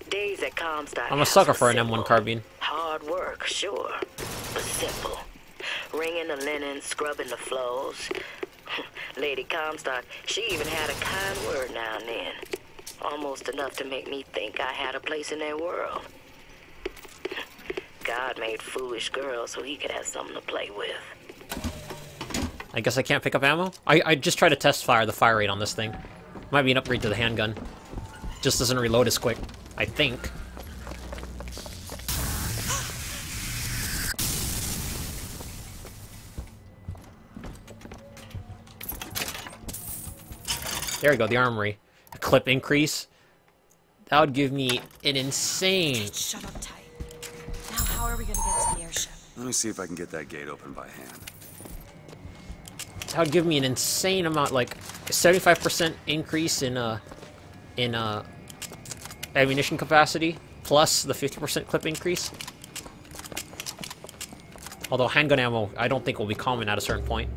Days at Comstock. I'm a sucker for an M1 carbine. Hard work, sure, but simple. Wringing the linen, scrubbing the floors. Lady Comstock, she even had a kind word now and then. Almost enough to make me think I had a place in their world. God made foolish girls so he could have something to play with. I guess I can't pick up ammo? I just tried to test fire the fire rate on this thing. Might be an upgrade to the handgun. Just doesn't reload as quick, I think. There we go, the armory. A clip increase. That would give me an insane... Shut up tight. Now how are we gonna get to the airship? Let me see if I can get that gate open by hand. That would give me an insane amount, like a 75% increase in ammunition capacity, plus the 50% clip increase. Although handgun ammo, I don't think will be common at a certain point.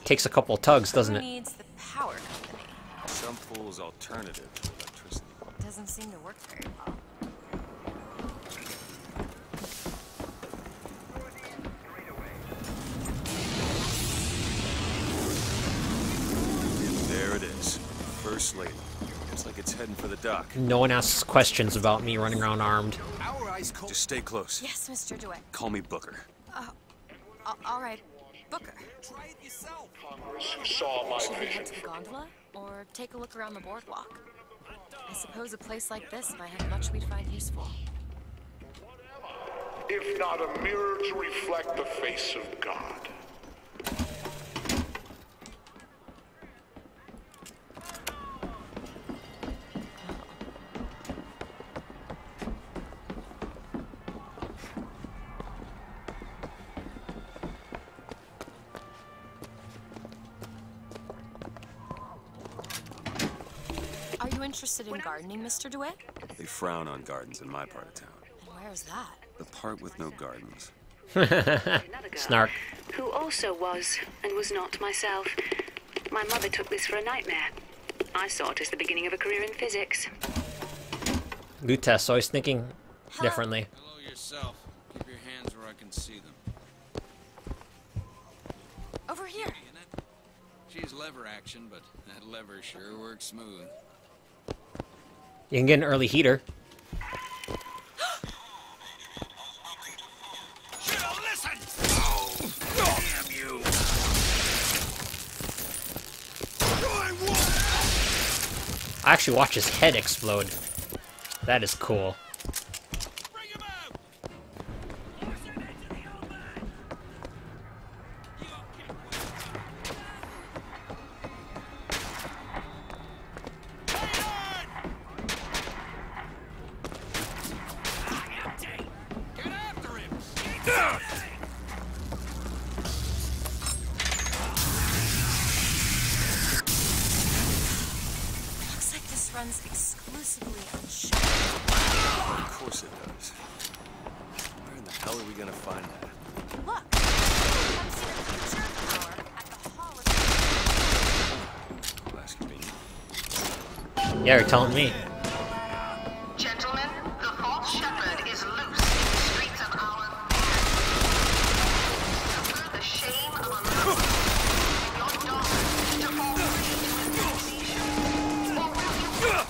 Takes a couple of tugs, doesn't Who it? needs the power company? Some fool's alternative to electricity. Doesn't seem to work very well. There it is. First Lady. Looks like it's heading for the dock. No one asks questions about me running around armed. Just stay close. Yes, Mr. DeWitt. Call me Booker. All right, Booker. Try it yourself. Congress who saw my Should we vision. head to the gondola or take a look around the boardwalk? I suppose a place like this, if I had much, we'd find useful. If not a mirror to reflect the face of God. Are you interested in gardening, Mr. DeWitt? They frown on gardens in my part of town. And where's that? The part with no gardens. Snark. Who also was and was not myself. My mother took this for a nightmare. I saw it as the beginning of a career in physics. Lutess always thinking differently. Hello yourself. Keep your hands where I can see them. Over here. She's lever action, but that lever sure works smooth. You can get an early heater. Should've listened! Oh, damn you! I actually watched his head explode. That is cool. Looks like this runs exclusively on sugar. Of course it does. Where in the hell are we gonna find that? Look! Come see the future power at the Hall of... Well, that's convenient. Yeah, you're telling me. Gentlemen, the false shepherd is loose in the streets of our suffer the shame of a your daughter to fall prey to his temptation. Or will you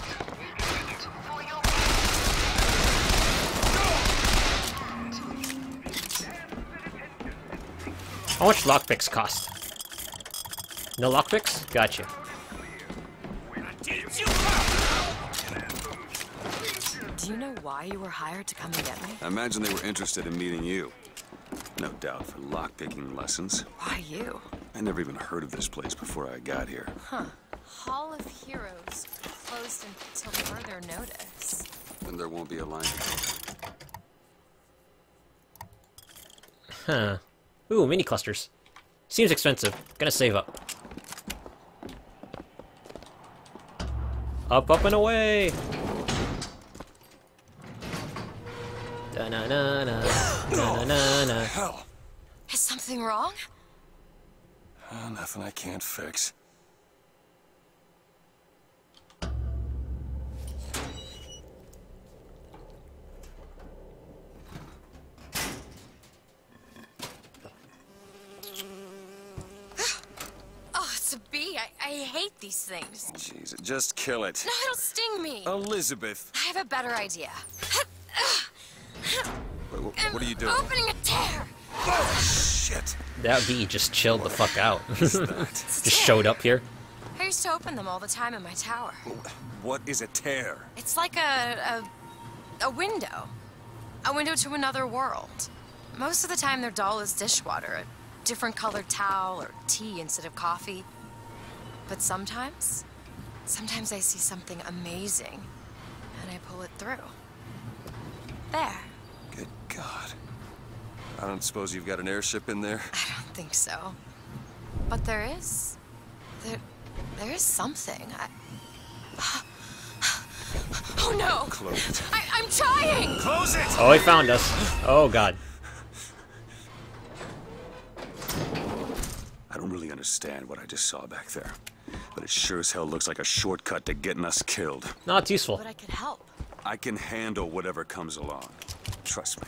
wait for your How much lockpicks cost? No lockpicks? Gotcha. Do you know why you were hired to come and get me? I imagine they were interested in meeting you. No doubt for lockpicking lessons. Why you? I never even heard of this place before I got here. Huh. Hall of Heroes closed until further notice. Then there won't be a line. Huh. Ooh, mini clusters. Seems expensive. Gonna save up. Up, up, and away! Da-na-na-na. Da-na-na-na. Hell! Is something wrong? Nothing I can't fix. Oh, it's a bee. I hate these things. Jeez, just kill it. No, it'll sting me. Elizabeth! I have a better idea. What are you doing? Opening a tear. Oh, shit! That bee just chilled the fuck out. Just showed up here. I used to open them all the time in my tower. What is a tear? It's like a window. A window to another world. Most of the time they're dull as dishwater, a different colored towel or tea instead of coffee. But sometimes I see something amazing and I pull it through. There. Good God. I don't suppose you've got an airship in there? I don't think so. But there is. There is something. Oh no! Close it. I'm trying! Close it! Oh, he found us. Oh, God. I don't really understand what I just saw back there. But it sure as hell looks like a shortcut to getting us killed. No, it's useful. But I could help. I can handle whatever comes along. Trust me.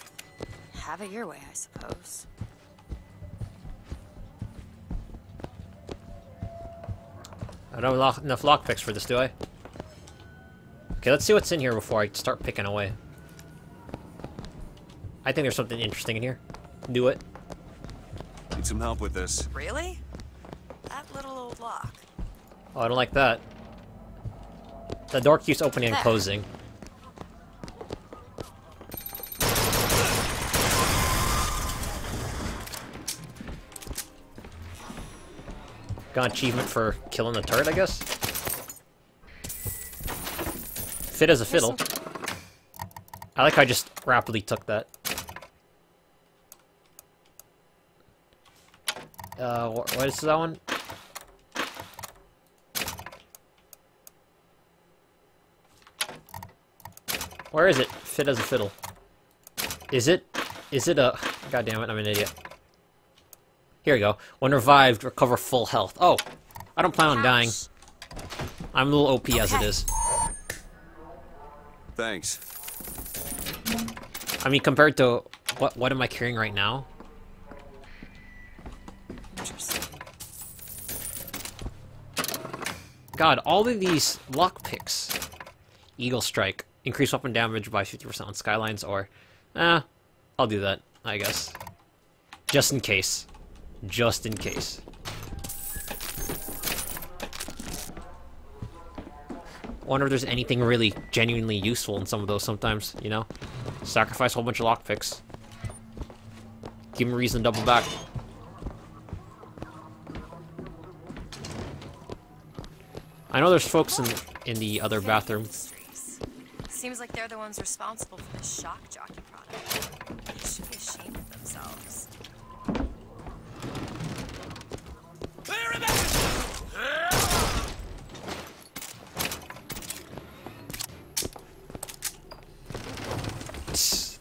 Have it your way, I suppose. I don't have enough lockpicks for this, do I? Okay, let's see what's in here before I start picking away. I think there's something interesting in here. Do it. Need some help with this. Really? That little old lock. Oh, I don't like that. The door keeps opening and There. closing. Got an achievement for killing the turret, I guess? Fit as a fiddle. I like how I just rapidly took that. What is that one? Where is it? Fit as a fiddle. Is it? Is it a... God damn it, I'm an idiot. Here we go. When revived, recover full health. Oh! I don't plan on dying. I'm a little OP as it is. Thanks. I mean, compared to... What am I carrying right now? God, all of these lockpicks. Eagle Strike. Increase weapon damage by 50% on skylines, or... I'll do that, I guess. Just in case. Just in case. Wonder if there's anything really genuinely useful in some of those sometimes, you know? Sacrifice a whole bunch of lockpicks. Give him a reason to double back. I know there's folks in the other bathroom. Seems like they're the ones responsible for the shock jockey product. They should be ashamed of themselves.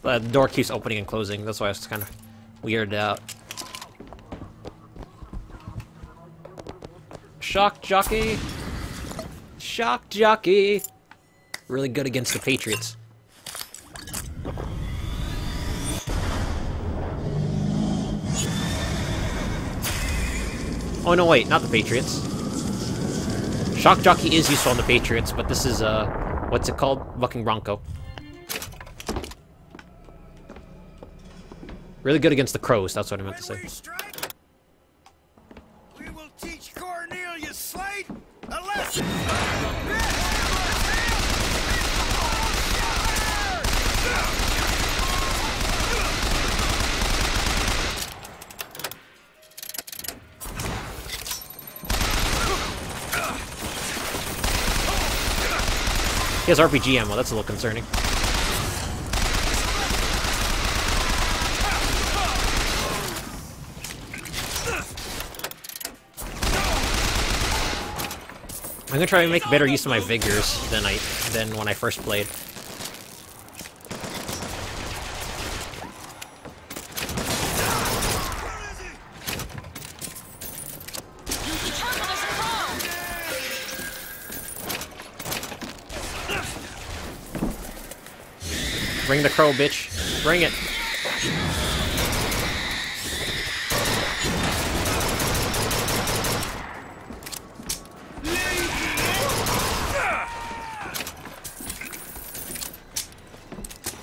The door keeps opening and closing, that's why I was kind of weirded out. Shock jockey! Shock jockey! Really good against the Patriots. Oh no, wait, not the Patriots. Shock jockey is useful on the Patriots, but this is, what's it called? Bucking Bronco. Really good against the Crows, that's what I meant to say. We will teach Cornelius Slate a lesson. He has RPG ammo, that's a little concerning. I'm gonna try and make better use of my vigors than when I first played. Bring the crow, bitch. Bring it.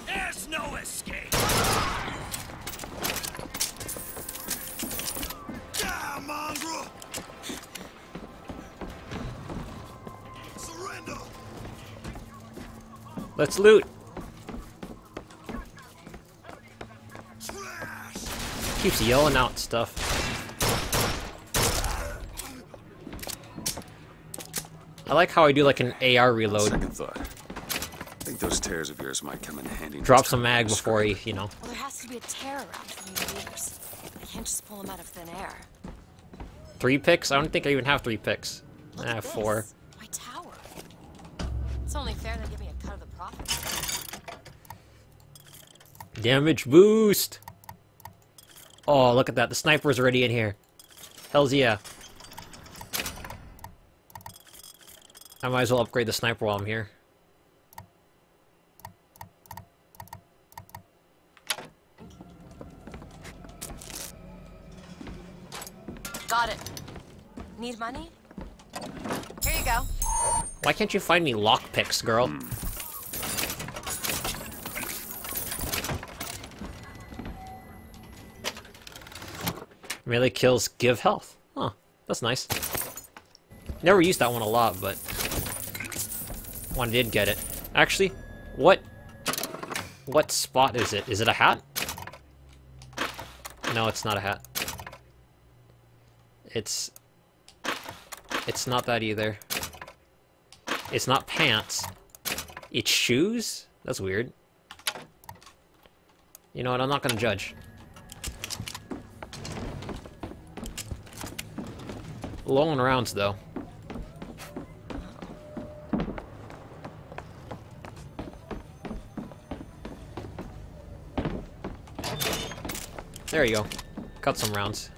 There's no escape. Die, mongrel. Surrender. Let's loot. Keeps yelling out stuff. I like how I do like an AR reload. Second thought. I think those tears of yours might come in handy. Drop some mag before he, you know. Well, there has to be a tear around for new leaders. I can't just pull them out of thin air. 3 picks? I don't think I even have 3 picks. Look I at have this. 4. My tower. It's only fair they give me a cut of the profits. Damage boost! Oh, look at that. The sniper's already in here. Hells yeah. I might as well upgrade the sniper while I'm here. Got it. Need money? Here you go. Why can't you find me lockpicks, girl? Melee kills give health. Huh, that's nice. Never used that one a lot, but when I did get it. Actually, what spot is it? Is it a hat? No, it's not a hat. It's not that either. It's not pants. It's shoes? That's weird. You know what, I'm not gonna judge. Low on rounds, though. There you go. Cut some rounds.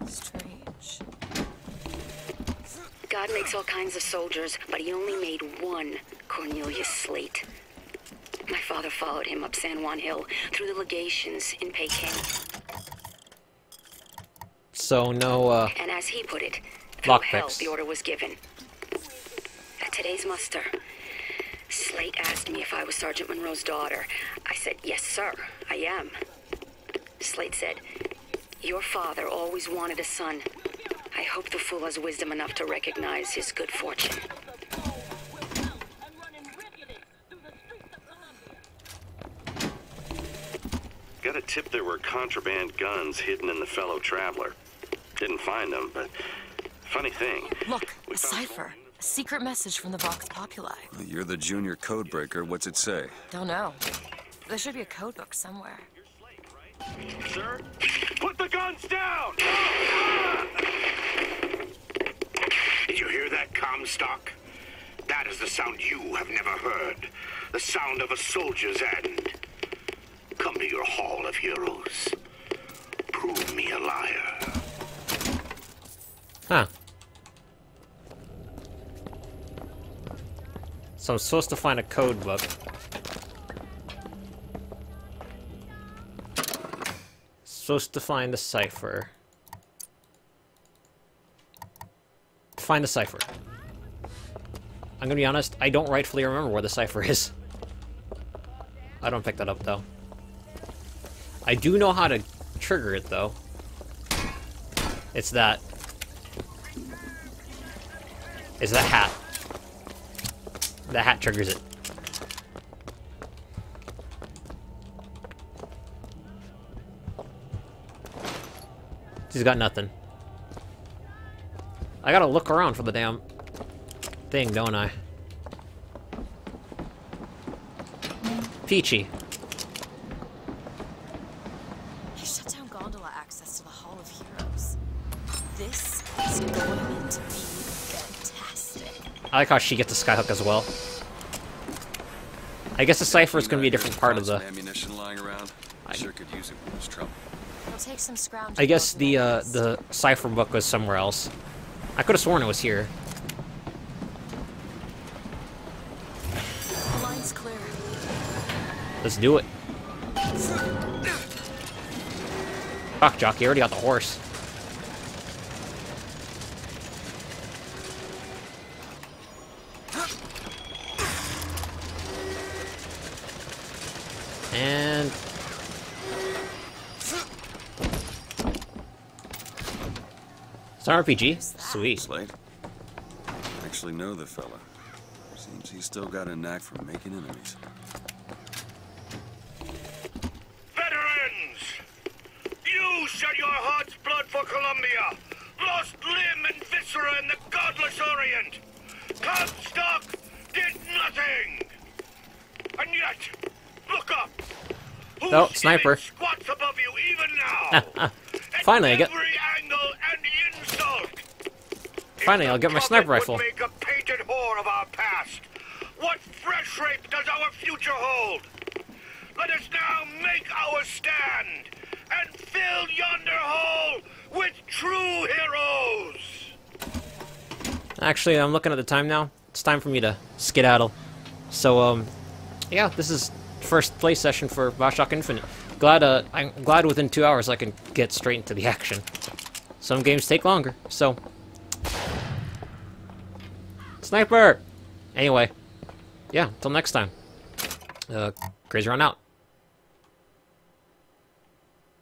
Strange. God makes all kinds of soldiers, but he only made one Cornelius Slate. My father followed him up San Juan Hill through the legations in Peking. So no, And as he put it, through hell lockpicks. the order was given. At today's muster, Slate asked me if I was Sergeant Monroe's daughter. I said, yes, sir, I am. Slate said, your father always wanted a son. I hope the fool has wisdom enough to recognize his good fortune. Got a tip there were contraband guns hidden in the fellow traveler. Didn't find them, but funny thing. Look, a cipher. A secret message from the Vox Populi. You're the junior codebreaker. What's it say? Don't know. There should be a code book somewhere. Sir, put the guns down! Did you hear that, Comstock? That is the sound you have never heard. The sound of a soldier's end. Come to your Hall of Heroes. Prove me a liar. Huh. So I'm supposed to find a code book. Supposed to find the cipher. Find the cipher. I'm gonna be honest, I don't rightfully remember where the cipher is. I don't pick that up though. I do know how to trigger it though. It's that. It's the hat. The hat triggers it. She's got nothing. I gotta look around for the damn thing, don't I? Peachy. He shut down gondola access to the Hall of Heroes. This is going to be fantastic. I like how she gets a skyhook as well. I guess the cipher is gonna be a different part of the. Ammunition lying around. I sure could use it when there's trouble. It'll take some scrounging. I guess the cipher book was somewhere else. I could have sworn it was here. The line's clear. Let's do it. Fuck, jockey, I already got the horse. And it's an RPG. Sweet. Slate. Actually know the fella. Seems he's still got a knack for making enemies. Veterans! You shed your heart's blood for Columbia, lost limb and viscera in the godless Orient. Comstock did nothing! And yet, look up! Oh, sniper. Squats above you even now! Finally, I get. Every angle and insult! Finally, I'll get my sniper rifle. Make a painted whore of our past. What fresh rape does our future hold? Let us now make our stand and fill yonder hole with true heroes. Actually, I'm looking at the time now. It's time for me to skedaddle. So, yeah, this is first play session for BioShock Infinite. I'm glad within 2 hours I can get straight into the action. Some games take longer, so. Sniper! Anyway, yeah, until next time. CrazyRonn out.